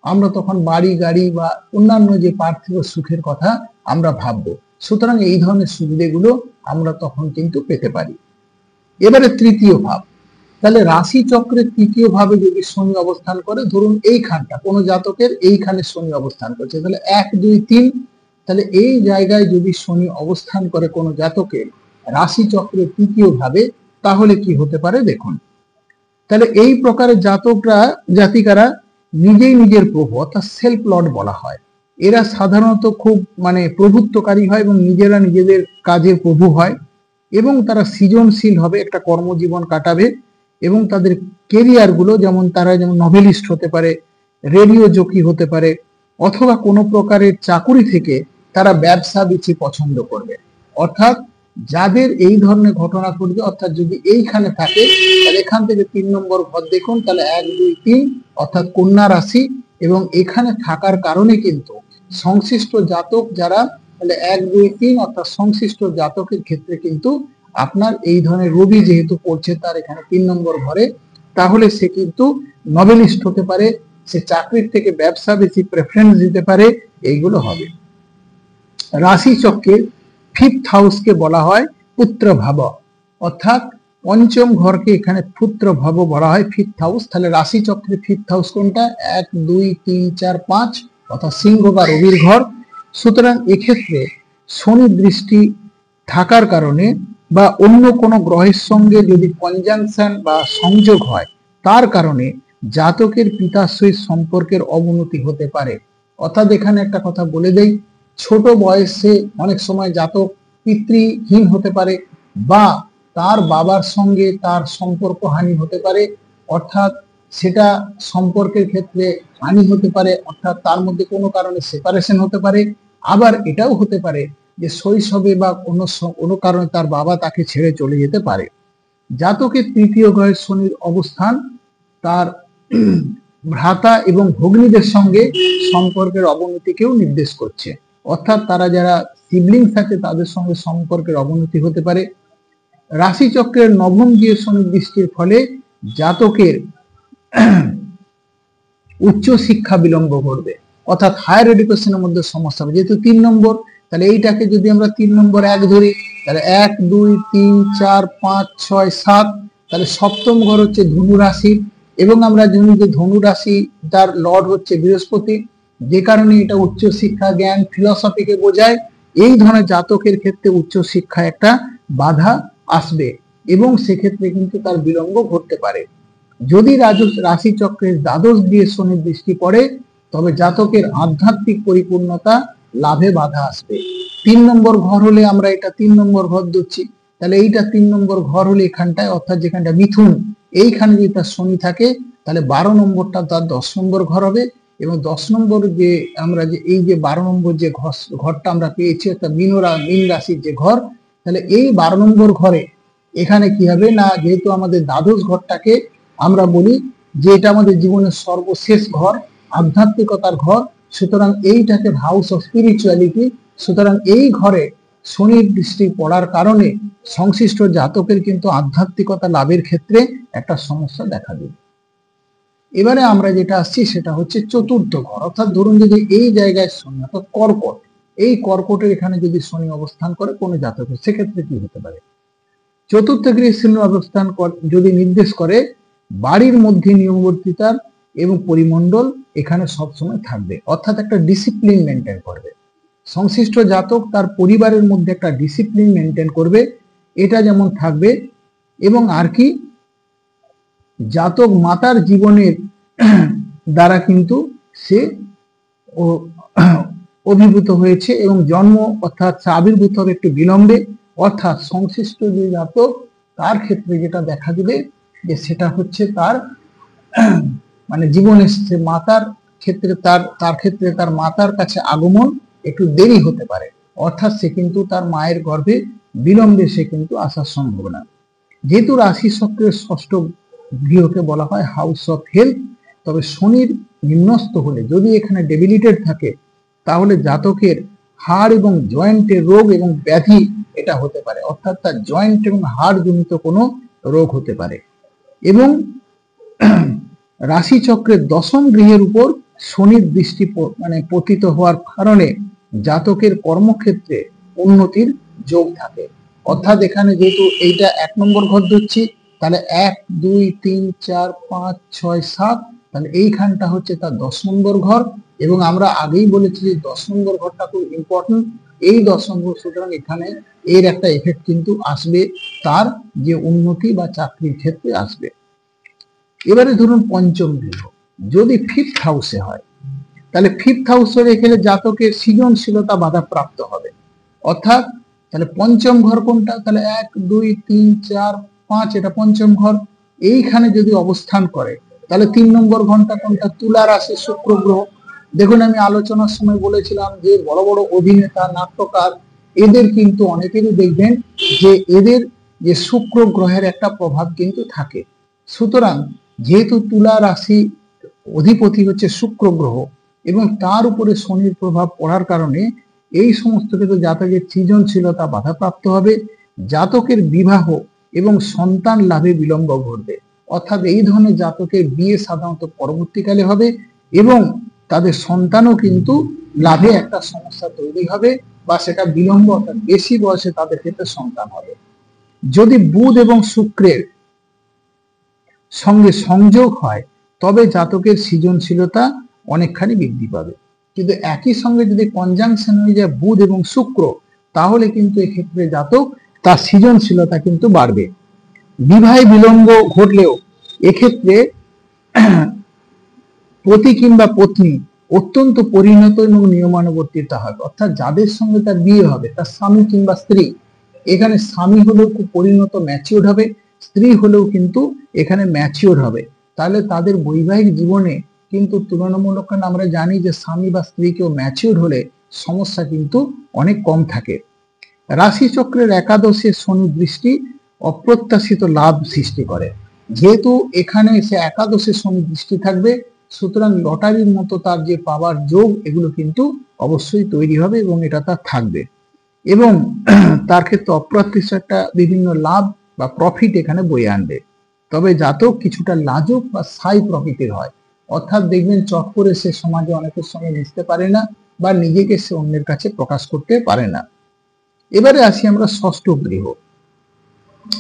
আমরা তখন বাড়ি গাড়ি বা অন্যান্য যে পার্থিব সুখের কথা আমরা ভাববো। সুতরাং এই ধরনের সুবিধাগুলো আমরা তখন কিন্তু পেতে পারি। এবারে তৃতীয় ভাব, তাহলে রাশি চক্রের তৃতীয় ভাবে যদি শনি অবস্থান করে, ধরুন এইখানটা কোনো জাতকের এইখানে শনি অবস্থান করছে, তাহলে 1 2 3, তাহলে এই জায়গায় যদি শনি অবস্থান করে কোনো জাতকের রাশি চক্রের তৃতীয় ভাবে, তাহলে কি হতে পারে দেখুন। তাহলে এই প্রকারের জাতকরা জাতিকারা নিজেই নিজের প্রভু, অর্থাৎ সেলফ লর্ড বলা হয়। এরা সাধারণত খুব প্রভুত্বকারী হয় এবং নিজেরা নিজেদের কাজের প্রভু হয়, এবং তারা সৃজনশীল হবে, একটা কর্মজীবন কাটাবে, এবং তাদের কেরিয়ার গুলো যেমন তারা যেমন নভেলিস্ট হতে পারে, রেডিও জকি হতে পারে, অথবা কোনো প্রকারের চাকুরি থেকে তারা ব্যবসা বেশি পছন্দ করবে। অর্থাৎ যাদের এই ধরনের ঘটনা ঘটবে, অর্থাৎ যদি এইখানে থাকে, তাহলে এখান থেকে 3 নম্বর ঘর দেখুন, তাহলে 1 2 3 অর্থাৎ কন্যা রাশি, এবং এখানে থাকার কারণে কিন্তু সংশ্লিষ্ট জাতক যারা, তাহলে 1 2 3 অর্থাৎ সংশ্লিষ্ট জাতকের ক্ষেত্রে কিন্তু আপনার এই ধরনের রবি যেহেতু পড়ছে তার এখানে 3 নম্বর ঘরে, তাহলে সে কিন্তু নভেলিস্ট হতে পারে, সে চাকরির থেকে ব্যবসা বেশি প্রেফারেন্স দিতে পারে, এইগুলো হবে। রাশি চক্রের 5th হাউসকে বলা হয় পুত্র ভাব, অর্থাৎ পঞ্চম ঘরকে এখানে পুত্র ভাব বলা হয়, 5th হাউস। তাহলে রাশি চক্রের 5th হাউস কোনটা? 1 2 3 4 5 অর্থাৎ সিংহ বা রবির ঘর। সুতরাং এক্ষেত্রে শনি দৃষ্টি থাকার কারণে বা অন্য কোনো গ্রহের সঙ্গে যদি কনজাংশন বা সংযোগ হয়, তার কারণে জাতকের পিতার সহিত সম্পর্কের অবনতি হতে পারে। অর্থাৎ এখানে একটা কথা বলে দেই, ছোট বয়সে অনেক সময় জাতক পিতৃহীন হতে পারে, বা তার বাবার সঙ্গে তার সম্পর্ক হানি হতে পারে, অর্থাৎ সেটা সম্পর্কের ক্ষেত্রে হানি হতে পারে, অর্থাৎ তার মধ্যে কোনো কারণে সেপারেশন হতে পারে। আবার এটাও হতে পারে যে শৈশবে বা কোনো কারণে তার বাবা তাকে ছেড়ে চলে যেতে পারে। জাতকের তৃতীয় ঘরে শনির অবস্থান তার ভ্রাতা এবং ভগ্নীদের সঙ্গে সম্পর্কের অবনতিকেও নির্দেশ করছে, অর্থাৎ তারা যারা সিবলিংস আছে তাদের সঙ্গে সম্পর্কের অবনতি হতে পারে। রাশি চক্রের নবম গৃহে শনির দৃষ্টির ফলে জাতকের উচ্চ শিক্ষা বিলম্ব ঘটবে, অর্থাৎ হায়ার এডুকেশনের মধ্যে সমস্যা হবে। যেহেতু 3 নম্বর, তাহলে এইটাকে যদি আমরা 3 নম্বর 1 ধরি, তাহলে 1 2 3 4 5 6 7, তাহলে সপ্তম ঘর হচ্ছে ধনু রাশি, এবং আমরা জানি যে ধনু রাশি তার লর্ড হচ্ছে বৃহস্পতি, যে কারণে এটা উচ্চ শিক্ষা জ্ঞান ফিলসফিকে বোঝায়। এই ধরনের জাতকের ক্ষেত্রে উচ্চ শিক্ষায় একটা বাধা আসবে, এবং সেক্ষেত্রে কিন্তু তার বিলম্ব ঘটতে পারে। যদি রাশি চক্রের দ্বাদশ গৃহে শনির দৃষ্টি পড়ে, তবে জাতকের আধ্যাত্মিক পরিপূর্ণতা লাভে বাধা আসবে। 3 নম্বর ঘর হলে আমরা এটা 3 নম্বর ঘর ধরছি, তাহলে এইটা 3 নম্বর ঘর হলে এখানটায়, অর্থাৎ যেখানটা মিথুন, এইখানে যদি তার শনি থাকে, তাহলে 12 নম্বরটা তার 10 নম্বর ঘর হবে, এবং 10 নম্বর যে আমরা যে এই যে 12 নম্বর যে ঘরটা আমরা পেয়েছি, অর্থাৎ মীন রাশির যে ঘর, তাহলে এই 12 নম্বর ঘরে এখানে কি হবে না, যেহেতু আমাদের দ্বাদশ ঘরটাকে আমরা বলি যে এটা আমাদের জীবনের সর্বশেষ ঘর, আধ্যাত্মিকতার ঘর, সুতরাং এইটাকে হাউস অফ স্পিরিচুয়ালিটি। সুতরাং এই ঘরে শনির দৃষ্টি পড়ার কারণে সংশ্লিষ্ট জাতকের কিন্তু আধ্যাত্মিকতা লাভের ক্ষেত্রে একটা সমস্যা দেখা দেবে। এবারে আমরা যেটা আসছি সেটা হচ্ছে চতুর্থ ঘর, অর্থাৎ ধরুন যদি এই জায়গায় শনি, অর্থাৎ কর্কট, এই কর্কটের এখানে যদি শনি অবস্থান করে কোনো জাতকের, সেক্ষেত্রে কি হতে পারে? চতুর্থ গৃহে শনি অবস্থান যদি নির্দেশ করে বাড়ির মধ্যে নিয়মবর্তিতার এবং পরিমণ্ডল এখানে সবসময় থাকবে, অর্থাৎ একটা ডিসিপ্লিন মেনটেন করবে। সংশ্লিষ্ট জাতক তার পরিবারের মধ্যে একটা ডিসিপ্লিন মেনটেন করবে, এটা যেমন থাকবে। এবং আর কি, জাতক মাতার জীবনের দ্বারা কিন্তু সে অভিভূত হয়েছে, এবং জন্ম অর্থাৎ আবির্ভূত হবে একটু বিলম্বে, অর্থাৎ সংশ্লিষ্ট যে জাতক তার ক্ষেত্রে যেটা দেখা দিবে যে সেটা হচ্ছে তার জীবনে সে মাতার ক্ষেত্রে তার ক্ষেত্রে তার মাতার কাছে আগমন একটু দেরি হতে পারে, অর্থাৎ সে কিন্তু তার মায়ের গর্ভে বিলম্বে সে কিন্তু আসার সম্ভাবনা। যেহেতু রাশি চক্রের ষষ্ঠ গৃহকে বলা হয় হাউস অফ হেলথ। তবে শনির নিম্নস্থ হলে যদি এখানে ডেবিলিটেড থাকে তাহলে জাতকের হাড় এবং জয়েন্টের রোগ এবং ব্যাধি এটা হতে পারে, অর্থাৎ তার জয়েন্ট এবং হাড় জনিত কোনো রোগ হতে পারে। এবং রাশি চক্রের দশম গৃহের উপর শনির দৃষ্টি পতিত হওয়ার কারণে জাতকের কর্মক্ষেত্রে উন্নতির যোগ থাকে। অর্থাৎ এখানে যেহেতু এইটা 1 নম্বর ঘর ধরছি, তাহলে 1 2 3 4 5 6 7, তাহলে এইখানটা হচ্ছে তার 10 নম্বর ঘর। এবং আমরা আগেই বলেছি যে 10 নম্বর ঘরটা খুব ইম্পর্টেন্ট, এই 10 নম্বর, সুতরাং এখানে এর একটা এফেক্ট কিন্তু আসবে, তার যে উন্নতি বা চাকরির ক্ষেত্রে আসবে। এবারে ধরুন পঞ্চম গৃহ যদি 5th হাউসে হয়, তাহলে 5th হাউসে রেখে জাতকের সৃজনশীলতা বাধাপ্রাপ্ত হবে। অর্থাৎ তাহলে পঞ্চম ঘর কোনটা, তাহলে 1 2 3 4 5, এটা পঞ্চম ঘর। এইখানে যদি অবস্থান করে তাহলে 3 নম্বর ঘরটা কোনটা, তুলা রাশি শুক্র গ্রহ। দেখুন আমি আলোচনার সময় বলেছিলাম যে বড় বড় অভিনেতা, নাট্যকার, এদের কিন্তু অনেকেরই দেখবেন যে এদের যে শুক্র গ্রহের একটা প্রভাব কিন্তু থাকে। সুতরাং যেহেতু তুলা রাশি অধিপতি হচ্ছে শুক্র গ্রহ এবং তার উপরে শনির প্রভাব পড়ার কারণে এই সমস্ত ক্ষেত্রে জাতকের সৃজনশীলতা বাধাপ্রাপ্ত হবে, জাতকের বিবাহ এবং সন্তান লাভে বিলম্ব ঘটবে। অর্থাৎ এই ধরনের জাতকের বিয়ে সাধারণত পরবর্তীকালে হবে এবং তাদের সন্তানও কিন্তু লাভে একটা সমস্যা তৈরি হবে, বা সেটা বিলম্ব, অর্থাৎ বেশি বয়সে তাদের ক্ষেত্রে সন্তান হবে। যদি বুধ এবং শুক্রের সঙ্গে সংযোগ হয় তবে জাতকের সৃজনশীলতা অনেকখানি বৃদ্ধি পাবে। কিন্তু একই সঙ্গে যদি কনজাংশন হয়ে যায় বুধ এবং শুক্র, তাহলে কিন্তু এক্ষেত্রে জাতক তার সৃজনশীলতা কিন্তু বাড়বে। বিবাহে বিলম্ব ঘটলেও এক্ষেত্রে পতি কিংবা পত্নী অত্যন্ত পরিণত এবং নিয়মানুবর্তিতা হবে। অর্থাৎ যাদের সঙ্গে তার বিয়ে হবে তার স্বামী কিংবা স্ত্রী, এখানে স্বামী হলেও খুব পরিণত ম্যাচিওর হবে, স্ত্রী হলেও কিন্তু এখানে ম্যাচিওর হবে। তাহলে তাদের বৈবাহিক জীবনে কিন্তু তুলনামূলক আমরা জানি যে স্বামী বা স্ত্রী কেউ ম্যাচিওর হলে সমস্যা কিন্তু অনেক কম থাকে। রাশি চক্রের একাদশে শনি দৃষ্টি অপ্রত্যাশিত লাভ সৃষ্টি করে। যেহেতু এখানে সে একাদশে শনি দৃষ্টি থাকবে, সুতরাং লটারির মতো তার যে পাওয়ার যোগ এগুলো কিন্তু অবশ্যই তৈরি হবে এবং এটা তার থাকবে। এবং তার ক্ষেত্রে অপ্রত্যাশিত একটা বিভিন্ন লাভ বা প্রফিট এখানে বয়ে আনবে। তবে জাতক কিছুটা লাজুক বা সাই প্রকৃতির হয়, অর্থাৎ দেখবেন চট করে সে সমাজে অনেকের সঙ্গে মিশতে পারে না বা নিজেকে সে অন্যের কাছে প্রকাশ করতে পারে না। এবারে আসি আমরা ষষ্ঠ গৃহ।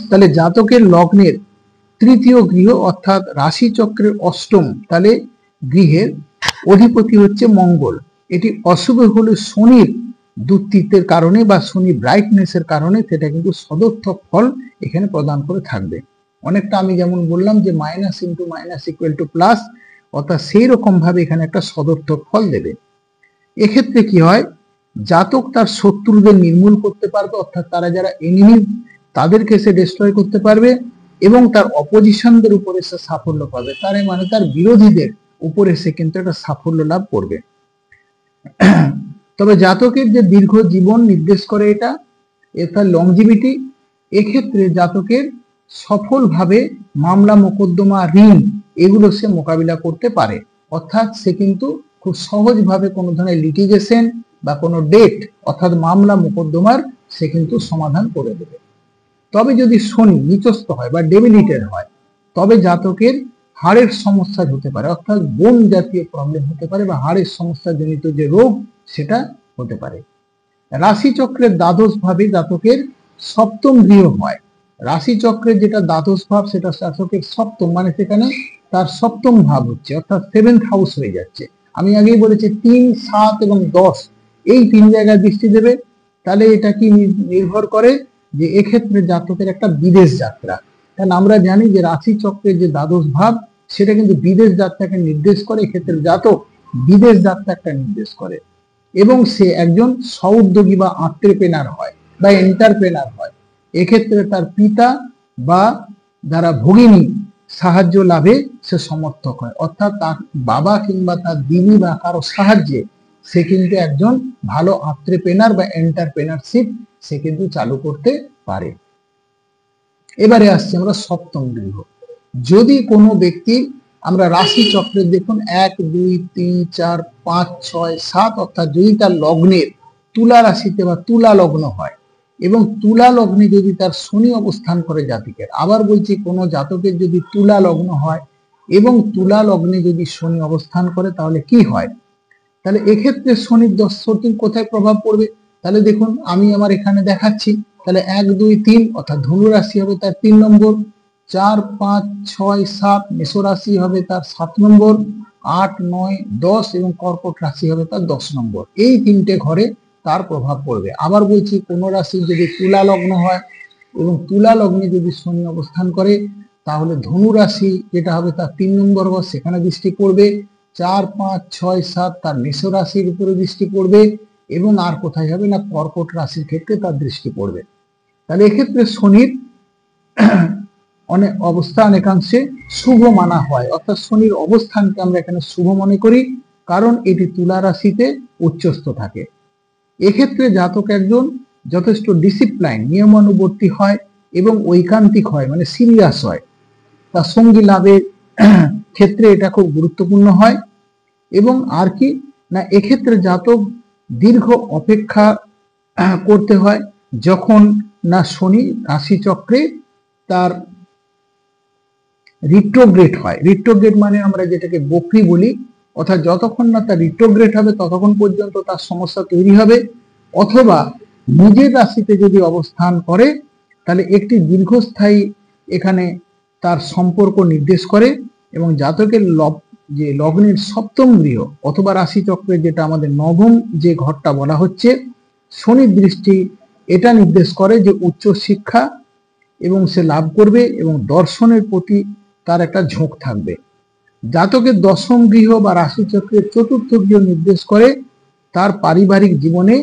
তাহলে জাতকের লগ্নের তৃতীয় গৃহ অর্থাৎ রাশি চক্রের অষ্টম, তাহলে গৃহের অধিপতি হচ্ছে মঙ্গল। এটি অশুভ হলে শনির দুর্বৃত্তের কারণে বা শনি ব্রাইটনেসের কারণে সেটা কিন্তু সদর্থক ফল এখানে প্রদান করে থাকবে। অনেকটা আমি যেমন বললাম যে minus into minus equal to plus, অর্থাৎ সেই রকম ভাবে এখানে একটা সদর্থক ফল দেবে। এক্ষেত্রে কি হয়, জাতক তার শত্রুদের নির্মূল করতে পারবে, অর্থাৎ তারা যারা এনিমি তাদেরকে সে ডিস্ট্রয় করতে পারবে এবং তার অপোজিশনদের উপরে সে সাফল্য পাবে। তার মানে তার বিরোধীদের উপরে সে কিন্তু একটা সাফল্য লাভ করবে। তবে জাতকের যে দীর্ঘ জীবন নির্দেশ করে এটা লংজিভিটি। এক্ষেত্রে জাতকের সফলভাবে মামলা মোকদ্দমা ঋণ এগুলো সে মোকাবিলা করতে পারে, অর্থাৎ সে কিন্তু খুব সহজভাবে কোনো ধরনের লিটিগেশন বা কোনো ডেট অর্থাৎ মামলা মোকদ্দমার সে কিন্তু সমাধান করে দেবে। তবে যদি শনি নিচস্থ হয় বা ডেবিলিটেড হয় তবে জাতকের হাড়ের সমস্যা হতে পারে, অর্থাৎ বোন জাতীয় প্রবলেম হতে পারে বা হাড়ের সমস্যা জনিত যে রোগ সেটা হতে পারে। রাশি চক্রের দ্বাদশ ভাবে জাতকের সপ্তম গৃহ হয়। রাশি চক্রের যেটা দ্বাদশ ভাব সেটা জাতকের সপ্তম, মানে সেখানে তার সপ্তম ভাব হচ্ছে, অর্থাৎ 7th হাউস হয়ে যাচ্ছে। আমি আগেই বলেছি 3 7 এবং 10 এই 3 জায়গায় দৃষ্টি দেবে। তাহলে এটা কি নির্ভর করে যে এক্ষেত্রে জাতকের একটা বিদেশ যাত্রা, কারণ আমরা জানি যে রাশি চক্রের যে দ্বাদশ ভাব সেটা কিন্তু বিদেশ যাত্রাকে নির্দেশ করে। এক্ষেত্রে জাতক বিদেশ যাত্রা একটা নির্দেশ করে এবং সে একজন স্ব-উদ্যোগী বা এন্টারপ্রেনার হয় বা এন্টারপ্রেনার হয়। এক্ষেত্রে তার পিতা বা যারা ভগিনী সাহায্য লাভে সে সমর্থক হয়, অর্থাৎ তার বাবা কিংবা তার দিদি বা কারো সাহায্যে সে কিন্তু একজন ভালো এন্টারপ্রেনার বা এন্টারপ্রেনারশিপ সে কিন্তু চালু করতে পারে। এবারে আসছি আমরা সপ্তম গৃহ। যদি কোনো ব্যক্তি, আমরা রাশি চক্রে দেখুন 1 2 3 4 5 6 7, অর্থাৎ যদি তার লগ্নের তুলা রাশিতে বা তুলা লগ্ন হয় এবং তুলা লগ্নে যদি তার শনি অবস্থান করে জাতকের, আবার বলছি কোনো জাতকের যদি তুলা লগ্ন হয় এবং তুলা লগ্নে যদি শনি অবস্থান করে তাহলে কি হয়? তাহলে এক্ষেত্রে শনির দশটি কোথায় প্রভাব পড়বে? তাহলে দেখুন আমি আমার এখানে দেখাচ্ছি। তাহলে 1 2 3 অর্থাৎ ধনু রাশি হবে তার 3 নম্বর, 4 5 6 7 মেষ রাশি হবে তার 7 নম্বর, 8 9 10 এবং কর্কট রাশি হবে তার 10 নম্বর। এই তিনটে ঘরে তার প্রভাব পড়বে। আবার বলছি কোন রাশি যদি তুলা লগ্ন হয় এবং তুলা লগ্নে যদি শনি অবস্থান করে তাহলে ধনু রাশি যেটা হবে তার 3 নম্বর ঘর, সেখানে দৃষ্টি পড়বে। 4 5 6 7 তার মেষ রাশির উপরে দৃষ্টি পড়বে এবং আর কোথায় হবে না কর্কট রাশির ক্ষেত্রে তার দৃষ্টি পড়বে। তাহলে এক্ষেত্রে শনির অনেক অবস্থান একাংশে শুভ মানা হয়, অর্থাৎ শনির অবস্থানকে আমরা এখানে শুভ মনে করি, কারণ এটি তুলা রাশিতে উচ্চস্থ থাকে। এক্ষেত্রে জাতক একজন যথেষ্ট ডিসিপ্লাইন, নিয়মানুবর্তী হয় এবং ঐকান্তিক হয়, মানে সিরিয়াস হয়। তার সঙ্গী লাভের ক্ষেত্রে এটা খুব গুরুত্বপূর্ণ হয়। এবং আর কি না, এক্ষেত্রে জাতক দীর্ঘ অপেক্ষা করতে হয় যখন না শনি রাশি চক্রে তার রিট্রোগ্রেড হয়। রিট্রোগ্রেড মানে আমরা যেটাকে বক্রি বলি, অর্থাৎ যতক্ষণ না তার রিট্রোগ্রেড হবে ততক্ষণ পর্যন্ত তার সমস্যা তৈরি হবে। অথবা নিজের রাশিতে যদি অবস্থান করে তাহলে একটি দীর্ঘস্থায়ী এখানে তার সম্পর্ক নির্দেশ করে এবং জাতকের যে লগ্নের সপ্তম গৃহ অথবা রাশি চক্রের যেটা আমাদের নবম যে ঘরটা বলা হচ্ছে, শনির দৃষ্টি এটা নির্দেশ করে যে উচ্চ শিক্ষা এবং সে লাভ করবে এবং দর্শনের প্রতি তার একটা ঝোঁক থাকবে। জাতকের দশম গৃহ বা রাশি চক্রের চতুর্থ গৃহ নির্দেশ করে তার পারিবারিক জীবনে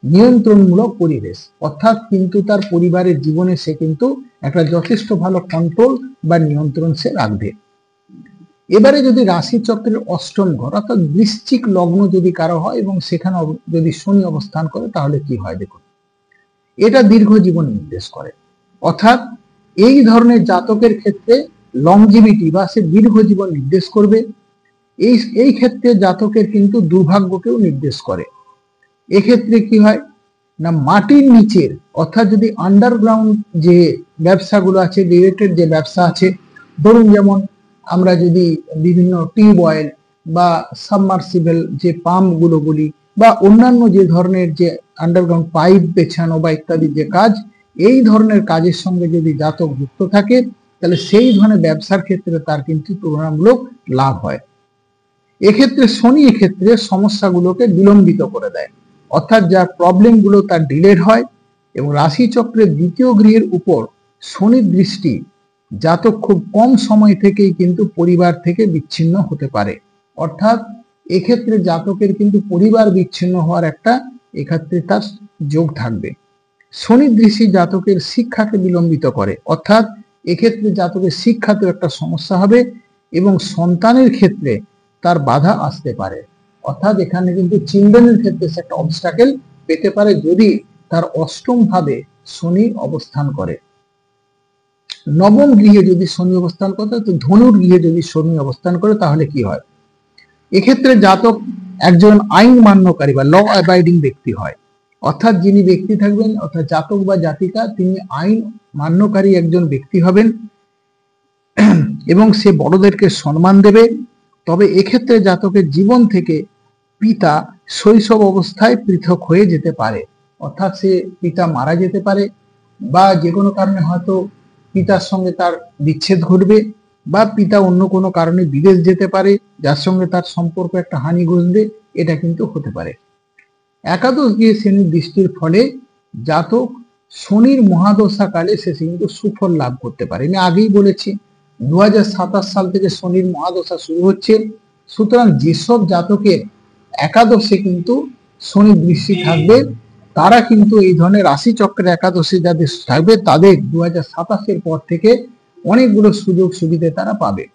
নিয়ন্ত্রণমূলক পরিবেশ, অর্থাৎ কিন্তু তার পরিবারের জীবনে সে কিন্তু একটা যথেষ্ট ভালো কন্ট্রোল বা নিয়ন্ত্রণ সে রাখবে। এবারে যদি রাশি চক্রের অষ্টম ঘর অর্থাৎ বৃশ্চিক লগ্ন যদি কারো হয় এবং সেখানে যদি শনি অবস্থান করে তাহলে কি হয় দেখুন, এটা দীর্ঘ জীবন নির্দেশ করে। অর্থাৎ এই ধরনের জাতকের ক্ষেত্রে লংজিভিটি বা সে দীর্ঘ জীবন নির্দেশ করবে। এই ক্ষেত্রে জাতকের কিন্তু দুর্ভাগ্যকেও নির্দেশ করে। এক্ষেত্রে কি হয় না, মাটির নিচের অর্থাৎ যদি আন্ডারগ্রাউন্ড যে ব্যবসাগুলো আছে, রিলেটেড যে ব্যবসা আছে, ধরুন যেমন আমরা যদি বিভিন্ন টিউবওয়েল বা সাবমার্সিবল যে পাম্প গুলো বলি বা অন্যান্য যে ধরনের যে আন্ডারগ্রাউন্ড পাইপ বেছানো বা ইত্যাদি যে কাজ, এই ধরনের কাজের সঙ্গে যদি জাতক যুক্ত থাকে তাহলে সেই ধরনের ব্যবসার ক্ষেত্রে তার কিন্তু তুলনামূলক লাভ হয়। এক্ষেত্রে শনি এক্ষেত্রে সমস্যাগুলোকে বিলম্বিত করে দেয়, অর্থাৎ যার প্রবলেম গুলো তার ডিলেড হয়। এবং রাশি চক্রের দ্বিতীয় গৃহের উপর শনির দৃষ্টি জাতক খুব কম সময় থেকেই কিন্তু পরিবার থেকে বিচ্ছিন্ন হতে পারে, অর্থাৎ এক্ষেত্রে জাতকের কিন্তু পরিবার বিচ্ছিন্ন হওয়ার একটা এক্ষেত্রে তার যোগ থাকবে। শনির দৃষ্টি জাতকের শিক্ষাকে বিলম্বিত করে, অর্থাৎ এক্ষেত্রে জাতকের শিক্ষাতেও একটা সমস্যা হবে এবং সন্তানের ক্ষেত্রে তার বাধা আসতে পারে, অর্থাৎ এখানে কিন্তু চিলড্রেনের ক্ষেত্রে সে একটা অবস্ট্যাকেল পেতে পারে যদি তার অষ্টম ভাবে শনি অবস্থান করে। নবম গৃহে যদি শনি অবস্থান করে, তো ধনুর গৃহে যদি শনি অবস্থান করে তাহলে কি হয়, এক্ষেত্রে জাতক একজন আইন মান্যকারী বা ল অ্যাবাইডিং ব্যক্তি হয়, অর্থাৎ যিনি ব্যক্তি থাকবেন অর্থাৎ জাতক বা জাতিকা তিনি আইন মান্যকারী একজন ব্যক্তি হবেন এবং সে বড়দেরকে সম্মান দেবে। তবে এক্ষেত্রে জাতকের জীবন থেকে পিতা শৈশব অবস্থায় পৃথক হয়ে যেতে পারে, অর্থাৎ সে পিতা মারা যেতে পারে বা যে কোনো কারণে হয়তো পিতার সঙ্গে তার বিচ্ছেদ ঘটবে বা পিতা অন্য কোনো কারণে বিদেশ যেতে পারে যার সঙ্গে তার সম্পর্ক একটা হানি ঘটবে, এটা কিন্তু হতে পারে। একাদশ গৃহে শনির দৃষ্টির ফলে জাতক শনির মহাদশা কালে সে কিন্তু সুফল লাভ করতে পারে। আমি আগেই বলেছি 2027 সাল থেকে শনির মহাদশা শুরু হচ্ছে, সুতরাং যেসব জাতকের একাদশে কিন্তু শনির দৃষ্টি থাকবে তারা কিন্তু এই ধরনের রাশি চক্রের একাদশী যাদের থাকবে তাদের 2027-এর পর থেকে অনেকগুলো সুযোগ সুবিধা তারা পাবে।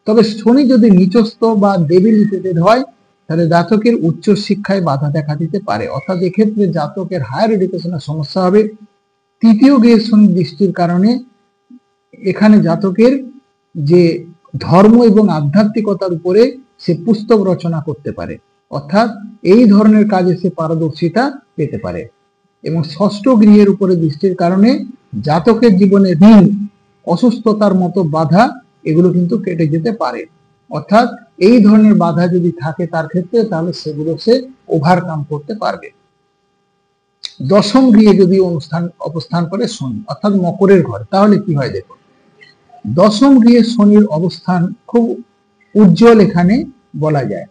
তবে শনি যদি নিচস্থ বা ডেবিলিটেটেড হয় তাহলে জাতকের উচ্চ শিক্ষায় বাধা দেখা দিতে পারে, অর্থাৎ এক্ষেত্রে জাতকের হায়ার এডুকেশনের সমস্যা হবে। তৃতীয় গৃহে শনি দৃষ্টির কারণে এখানে জাতকের যে ধর্ম এবং আধ্যাত্মিকতার উপরে সে পুস্তক রচনা করতে পারে, অর্থাৎ এই ধরনের কাজে সে পারদর্শিতা পেতে পারে। এবং ষষ্ঠ গৃহের উপরে দৃষ্টির কারণে জাতকের জীবনে ঋণ, অসুস্থতার মতো বাধা এগুলো কিন্তু কেটে যেতে পারে। অর্থাৎ এই ধরনের বাধা যদি থাকে তার ক্ষেত্রে, তাহলে সেগুলো সে ওভারকাম করতে পারবে। দশম গৃহে যদি অবস্থান করে শনি, অর্থাৎ মকরের ঘর, তাহলে কি হয় দেখুন। দশম গৃহে শনির অবস্থান খুব উজ্জ্বল এখানে বলা যায়।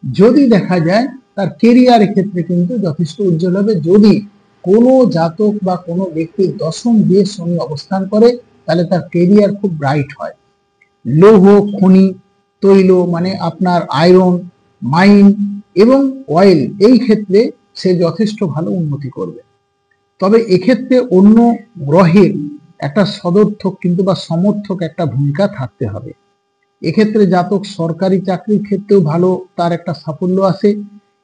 যদি দেখা যায় তার কেরিয়ারের ক্ষেত্রে কিন্তু যথেষ্ট উজ্জ্বল হবে। যদি কোনো জাতক বা কোনো ব্যক্তির দশম গৃহে শনি অবস্থান করে, তাহলে তার কেরিয়ার খুব ব্রাইট হয়। লৌহ, খনি, তৈল মানে আপনার আয়রন, মাইন এবং অয়েল, এই ক্ষেত্রে সে যথেষ্ট ভালো উন্নতি করবে। তবে এক্ষেত্রে অন্য গ্রহের একটা সদর্থক কিন্তু বা সমর্থক একটা ভূমিকা থাকতে হবে। এক্ষেত্রে জাতক সরকারি চাকরির ক্ষেত্রেও ভালো তার একটা সাফল্য আসে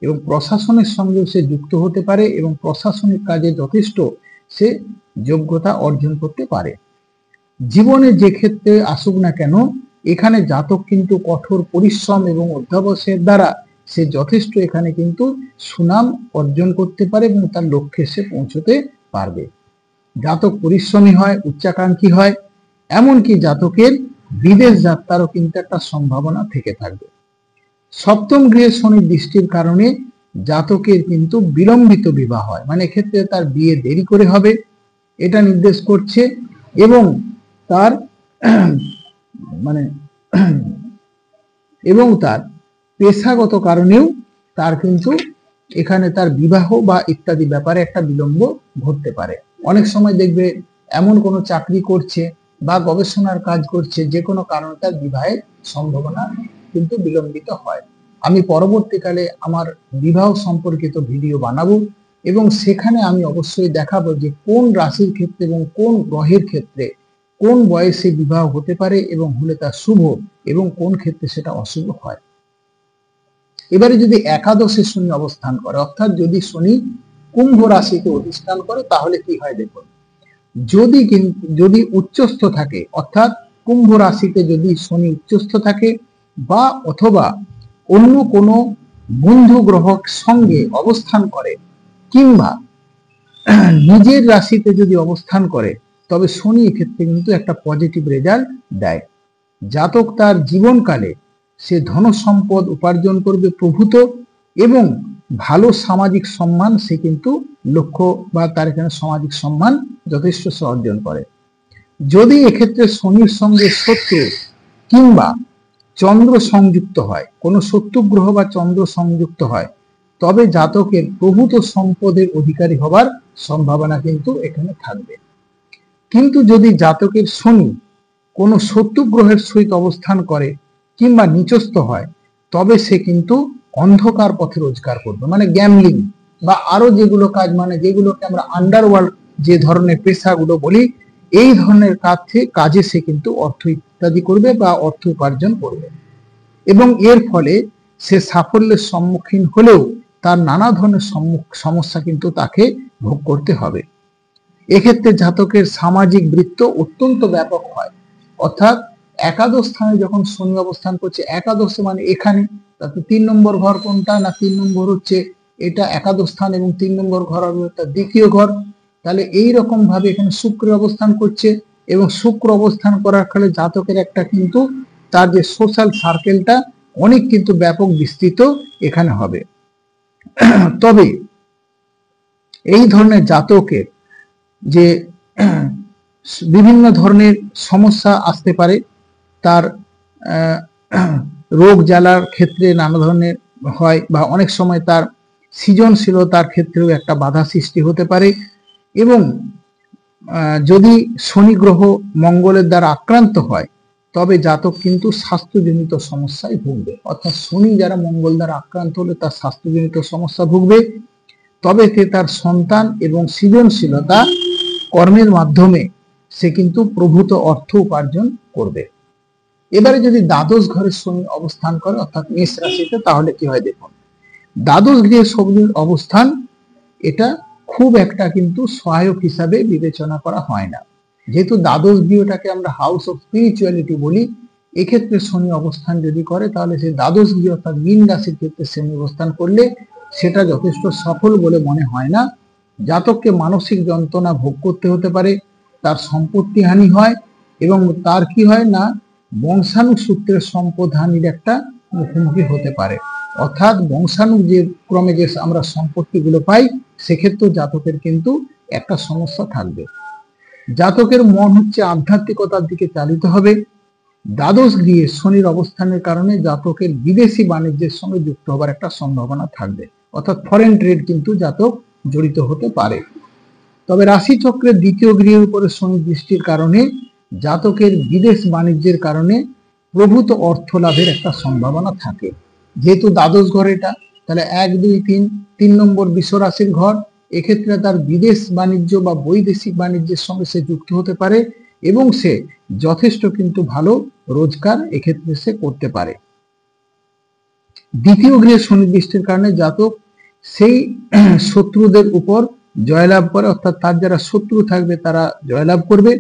এবং প্রশাসনের সঙ্গেও সে যুক্ত হতে পারে এবং প্রশাসনিক কাজে যথেষ্ট সে যোগ্যতা অর্জন করতে পারে। জীবনে যে ক্ষেত্রে আসুক না কেন, এখানে জাতক কিন্তু কঠোর পরিশ্রম এবং অধ্যাবসায়ের দ্বারা সে যথেষ্ট এখানে কিন্তু সুনাম অর্জন করতে পারে এবং তার লক্ষ্যে সে পৌঁছতে পারবে। জাতক পরিশ্রমী হয়, উচ্চাকাঙ্ক্ষী হয়, এমনকি জাতকের বিদেশ যাত্রারও কিন্তু একটা সম্ভাবনা থেকে থাকবে। সপ্তম গৃহে শনির দৃষ্টির কারণে জাতকের কিন্তু বিলম্বিত বিবাহ হয়, মানে এক্ষেত্রে তার বিয়ে দেরি করে হবে এটা নির্দেশ করছে। এবং তার মানে এবং তার পেশাগত কারণেও তার কিন্তু এখানে তার বিবাহ বা ইত্যাদি ব্যাপারে একটা বিলম্ব ঘটতে পারে। অনেক সময় দেখবে এমন কোনো চাকরি করছে বা গবেষণার কাজ করছে, যে কোনো কারণে তার বিবাহের সম্ভাবনা কিন্তু বিলম্বিত হয়। আমি পরবর্তীকালে আমার বিবাহ সম্পর্কিত ভিডিও বানাবো এবং সেখানে আমি অবশ্যই দেখাবো যে কোন রাশির ক্ষেত্রে এবং কোন গ্রহের ক্ষেত্রে কোন বয়সে বিবাহ হতে পারে এবং হলে তা শুভ এবং কোন ক্ষেত্রে সেটা অশুভ হয়। এবারে যদি একাদশে শনি অবস্থান করে, অর্থাৎ যদি শনি কুম্ভ রাশিতে অধিষ্ঠান করে, তাহলে কি হয় দেখুন। যদি উচ্চস্থ থাকে, অর্থাৎ কুম্ভ রাশিতে যদি শনি উচ্চস্থ থাকে বা অথবা অন্য কোনো বন্ধু গ্রহের সঙ্গে অবস্থান করে কিংবা নিজের রাশিতে যদি অবস্থান করে, তবে শনি এক্ষেত্রে কিন্তু একটা পজিটিভ রেজাল্ট দেয়। জাতক তার জীবনকালে সে ধন সম্পদ উপার্জন করবে প্রভূত এবং ভালো সামাজিক সম্মান সে কিন্তু লক্ষ্য বা তার এখানে সামাজিক সম্মান যথেষ্ট সে অর্জন করে। যদি এক্ষেত্রে শনির সঙ্গে শত্রু কিংবা চন্দ্র সংযুক্ত হয়, কোনো শত্রু গ্রহ বা চন্দ্র সংযুক্ত হয়, তবে জাতকের প্রভূত সম্পদের অধিকারী হবার সম্ভাবনা কিন্তু এখানে থাকবে। কিন্তু যদি জাতকের শনি কোনো শত্রু গ্রহের সহিত অবস্থান করে কিংবা নিচস্থ হয়, তবে সে কিন্তু অন্ধকার পথে রোজগার করবে, মানে গ্যামলিং বা আরো যেগুলো কাজ, মানে যেগুলোকে আমরা আন্ডারওয়ার্ল্ড যে ধরনের পেশাগুলো বলি, এই ধরনের কাজে সে কিন্তু অর্থ ইত্যাদি করবে বা অর্থ উপার্জন করবে এবং এর ফলে সে সাফল্যের সম্মুখীন হলেও তার নানা ধরনের সমস্যা কিন্তু তাকে ভোগ করতে হবে। এক্ষেত্রে জাতকের সামাজিক বৃত্ত অত্যন্ত ব্যাপক হয়, অর্থাৎ একাদশ স্থানে যখন শনি অবস্থান করছে, একাদশে মানে এখানে, তাতে 3 নম্বর ঘর কোনটা না, 3 নম্বর হচ্ছে এটা একাদশ স্থান এবং 3 নম্বর ঘর হবে তার দ্বিতীয় ঘর। তাহলে এই রকম ভাবে এখানে শুক্র অবস্থান করছে এবং শুক্র অবস্থান করার ফলে জাতকের একটা কিন্তু তার যে সোশ্যাল সার্কেলটা অনেক কিন্তু ব্যাপক বিস্তৃত এখানে হবে। তবে এই ধরনের জাতকের যে বিভিন্ন ধরনের সমস্যা আসতে পারে, তার রোগ জ্বালার ক্ষেত্রে নানা ধরনের হয় বা অনেক সময় তার সৃজনশীলতার ক্ষেত্রেও একটা বাধা সৃষ্টি হতে পারে। এবং যদি শনি গ্রহ মঙ্গলের দ্বারা আক্রান্ত হয়, তবে জাতক কিন্তু স্বাস্থ্যজনিত সমস্যায় ভুগবে, অর্থাৎ শনি যারা মঙ্গল দ্বারা আক্রান্ত হলে তার স্বাস্থ্যজনিত সমস্যা ভুগবে। তবে সে তার সন্তান এবং সৃজনশীলতা কর্মের মাধ্যমে সে কিন্তু প্রভূত অর্থ উপার্জন করবে। এবারে যদি দ্বাদশ ঘরে শনি অবস্থান করে, অর্থাৎ মেষ রাশিতে, তাহলে কি হয় দেখুন। দ্বাদশ গৃহে শনির অবস্থান এটা খুব একটা কিন্তু সহায়ক হিসাবে বিবেচনা করা হয় না। যেহেতু দ্বাদশ গৃহটাকে আমরা হাউস অফ স্পিরিচুয়ালিটি বলি, এক্ষেত্রে শনি অবস্থান যদি করে তাহলে সেই দ্বাদশ গৃহ অর্থাৎ মীন রাশির ক্ষেত্রে শনি অবস্থান করলে সেটা যথেষ্ট সফল বলে মনে হয় না। জাতককে মানসিক যন্ত্রণা ভোগ করতে হতে পারে, তার সম্পত্তি হানি হয় এবং তার কি হয় না বংশানুসূত্রের সম্পদ হানির একটা মুখোমুখি হতে পারে। অর্থাৎ বংশাণু যে ক্রমে যে আমরা সম্পত্তিগুলো পাই সেক্ষেত্রে জাতকের কিন্তু একটা সমস্যা থাকবে। জাতকের মন হচ্ছে আধ্যাত্মিকতার দিকে চালিত হবে। দ্বাদশ গৃহে শনির অবস্থানের কারণে জাতকের বিদেশি বাণিজ্যের সঙ্গে যুক্ত হবার একটা সম্ভাবনা থাকবে, অর্থাৎ ফরেন ট্রেড কিন্তু জাতক জড়িত হতে পারে। তবে রাশি চক্রের দ্বিতীয় গৃহের উপরে শনি দৃষ্টির কারণে জাতকের বিদেশ বাণিজ্যের কারণে প্রভূত অর্থ লাভের একটা সম্ভাবনা থাকে। যেহেতু দ্বাদশ ঘর এটা, তাহলে 1, 2, 3 নম্বর বৃষ রাশির ঘর, এক্ষেত্রে তার বিদেশ বাণিজ্য বা বৈদেশিক বাণিজ্যের সঙ্গে সে যুক্ত হতে পারে এবং সে যথেষ্ট কিন্তু ভালো রোজগার এক্ষেত্রে সে করতে পারে। দ্বিতীয় গৃহে শনি দৃষ্টির কারণে জাতক সেই শত্রুদের উপর জয়লাভ করে, অর্থাৎ তার যারা শত্রু থাকবে তারা জয়লাভ করবে।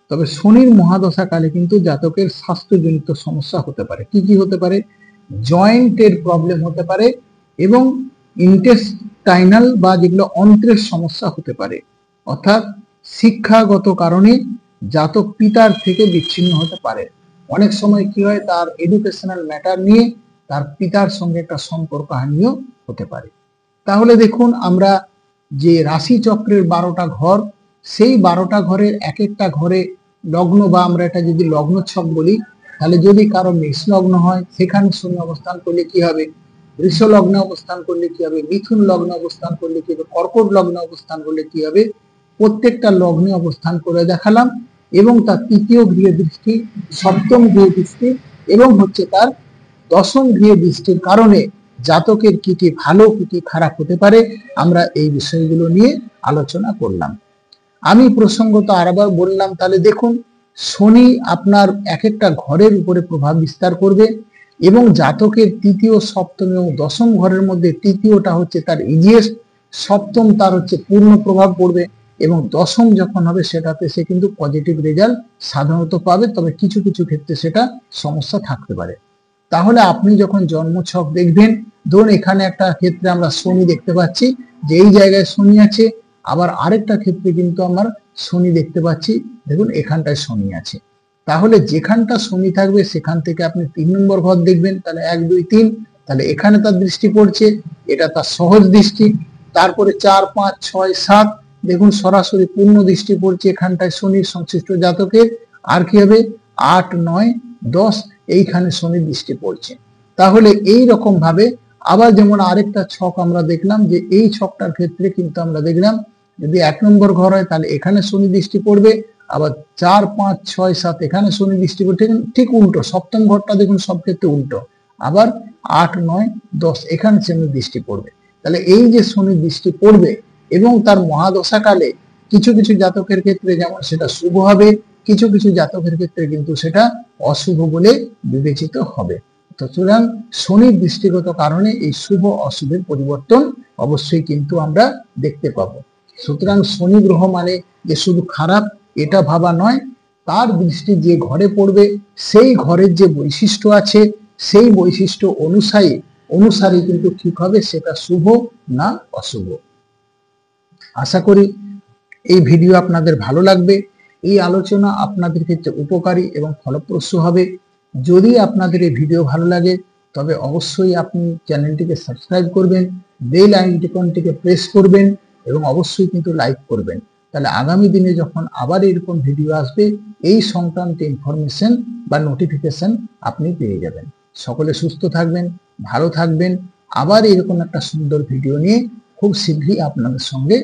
তবে শনির মহাদশা কালে কিন্তু জাতকের স্বাস্থ্যজনিত সমস্যা হতে পারে। কি কি হতে পারে? জয়েন্টের প্রবলেম হতে পারে এবং ইন্টেস্টাইনাল বা যেগুলো অন্ত্রের সমস্যা হতে পারে। অর্থাৎ শিক্ষাগত কারণে জাতক পিতার থেকে বিচ্ছিন্ন হতে পারে। অনেক সময় কি হয়, তার এডুকেশনাল ম্যাটার নিয়ে তার পিতার সঙ্গে একটা সম্পর্ক হানিও হতে পারে। তাহলে দেখুন, আমরা যে রাশি চক্রের 12টা ঘর, সেই 12টা ঘরের এক একটা ঘরে লগ্ন বা আমরা এটা যদি লগ্ন ছক বলি, তাহলে যদি কারো মেষ লগ্ন হয় সেখানে শনি অবস্থান করলে কি হবে, বৃষ লগ্নে অবস্থান করলে কি হবে, মিথুন লগ্নে অবস্থান করলে কি হবে, কর্কট লগ্নে অবস্থান করলে কি হবে, প্রত্যেকটা লগ্নে অবস্থান করে দেখালাম এবং তার তৃতীয় গৃহ দৃষ্টি, সপ্তম গৃহ দৃষ্টি এবং হচ্ছে তার দশম গৃহ দৃষ্টির কারণে জাতকের কি কি ভালো কি কি খারাপ হতে পারে আমরা এই বিষয়গুলো নিয়ে আলোচনা করলাম। আমি প্রসঙ্গত আরেকবার বললাম, তাহলে দেখুন শনি আপনার এক একটা ঘরের উপরে প্রভাব বিস্তার করবে এবং জাতকের তৃতীয়, সপ্তম এবং দশম ঘরের মধ্যে তৃতীয়টা হচ্ছে তার ইজিয়েস্ট, সপ্তম তার হচ্ছে পূর্ণ প্রভাব পড়বে এবং দশম যখন হবে সেটাতে সে কিন্তু পজিটিভ রেজাল্ট সাধারণত পাবে। তবে কিছু কিছু ক্ষেত্রে সেটা সমস্যা থাকতে পারে। তাহলে আপনি যখন জন্মছক দেখবেন, ধরুন এখানে একটা ক্ষেত্রে আমরা শনি দেখতে পাচ্ছি যে এই জায়গায় শনি আছে, আবার আরেকটা ক্ষেত্রে কিন্তু আমার শনি দেখতে পাচ্ছি, দেখুন এখানটায় শনি আছে। তাহলে যেখানটা শনি থাকবে সেখান থেকে আপনি 3 নম্বর ঘর দেখবেন, তাহলে 1, 2, 3, তাহলে এখানে তার দৃষ্টি পড়ছে, এটা তার সহজ দৃষ্টি। তারপরে 4, 5, 6, 7 দেখুন সরাসরি পূর্ণ দৃষ্টি পড়ছে এখানটায় শনির সংশ্লিষ্ট জাতকের। আর কি হবে, 8, 9, 10 এইখানে শনির দৃষ্টি পড়ছে। তাহলে এই রকম ভাবে আবার যেমন আরেকটা ছক আমরা দেখলাম যে এই ছকটার ক্ষেত্রে কিন্তু আমরা দেখলাম যদি 1 নম্বর ঘর হয় তাহলে এখানে শনি দৃষ্টি পড়বে, আবার 4, 5, 6, 7 এখানে শনি দৃষ্টি পড়বে, ঠিক উল্টো সপ্তম ঘরটা দেখুন সব ক্ষেত্রে উল্টো, আবার 8, 9, 10 এখানে শনি দৃষ্টি পড়বে। তাহলে এই যে শনি দৃষ্টি পড়বে এবং তার মহাদশা কালে কিছু কিছু জাতকের ক্ষেত্রে যেমন সেটা শুভ হবে, কিছু কিছু জাতকের ক্ষেত্রে কিন্তু সেটা অশুভ বলে বিবেচিত হবে। সুতরাং শনির দৃষ্টিগত কারণে এই শুভ অশুভের পরিবর্তন অবশ্যই কিন্তু আমরা দেখতে পাবো। সুতরাং শনি গ্রহ মানে যে শুধু খারাপ এটা ভাবা নয়, তার দৃষ্টি যে ঘরে পড়বে সেই ঘরের যে বৈশিষ্ট্য আছে সেই বৈশিষ্ট্য অনুসারে কিন্তু ঠিক হবে সেটা শুভ না অশুভ। আশা করি এই ভিডিও আপনাদের ভালো লাগবে, এই আলোচনা আপনাদের ক্ষেত্রে উপকারী এবং ফলপ্রসূ হবে। যদি আপনাদের এই ভিডিও ভালো লাগে তবে অবশ্যই আপনি চ্যানেলটিকে সাবস্ক্রাইব করবেন, বেল আইকনটিকে প্রেস করবেন এবং অবশ্যই কিন্তু লাইক করবেন। তাহলে আগামী দিনে যখন আবার এরকম ভিডিও আসবে এই সংক্রান্ত ইনফরমেশন বা নোটিফিকেশন আপনি পেয়ে যাবেন। সকলে সুস্থ থাকবেন, ভালো থাকবেন। আবার এরকম একটা সুন্দর ভিডিও নিয়ে খুব শীঘ্রই আপনাদের সঙ্গে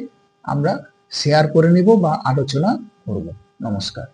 আমরা শেয়ার করে নেব বা আলোচনা করব। নমস্কার।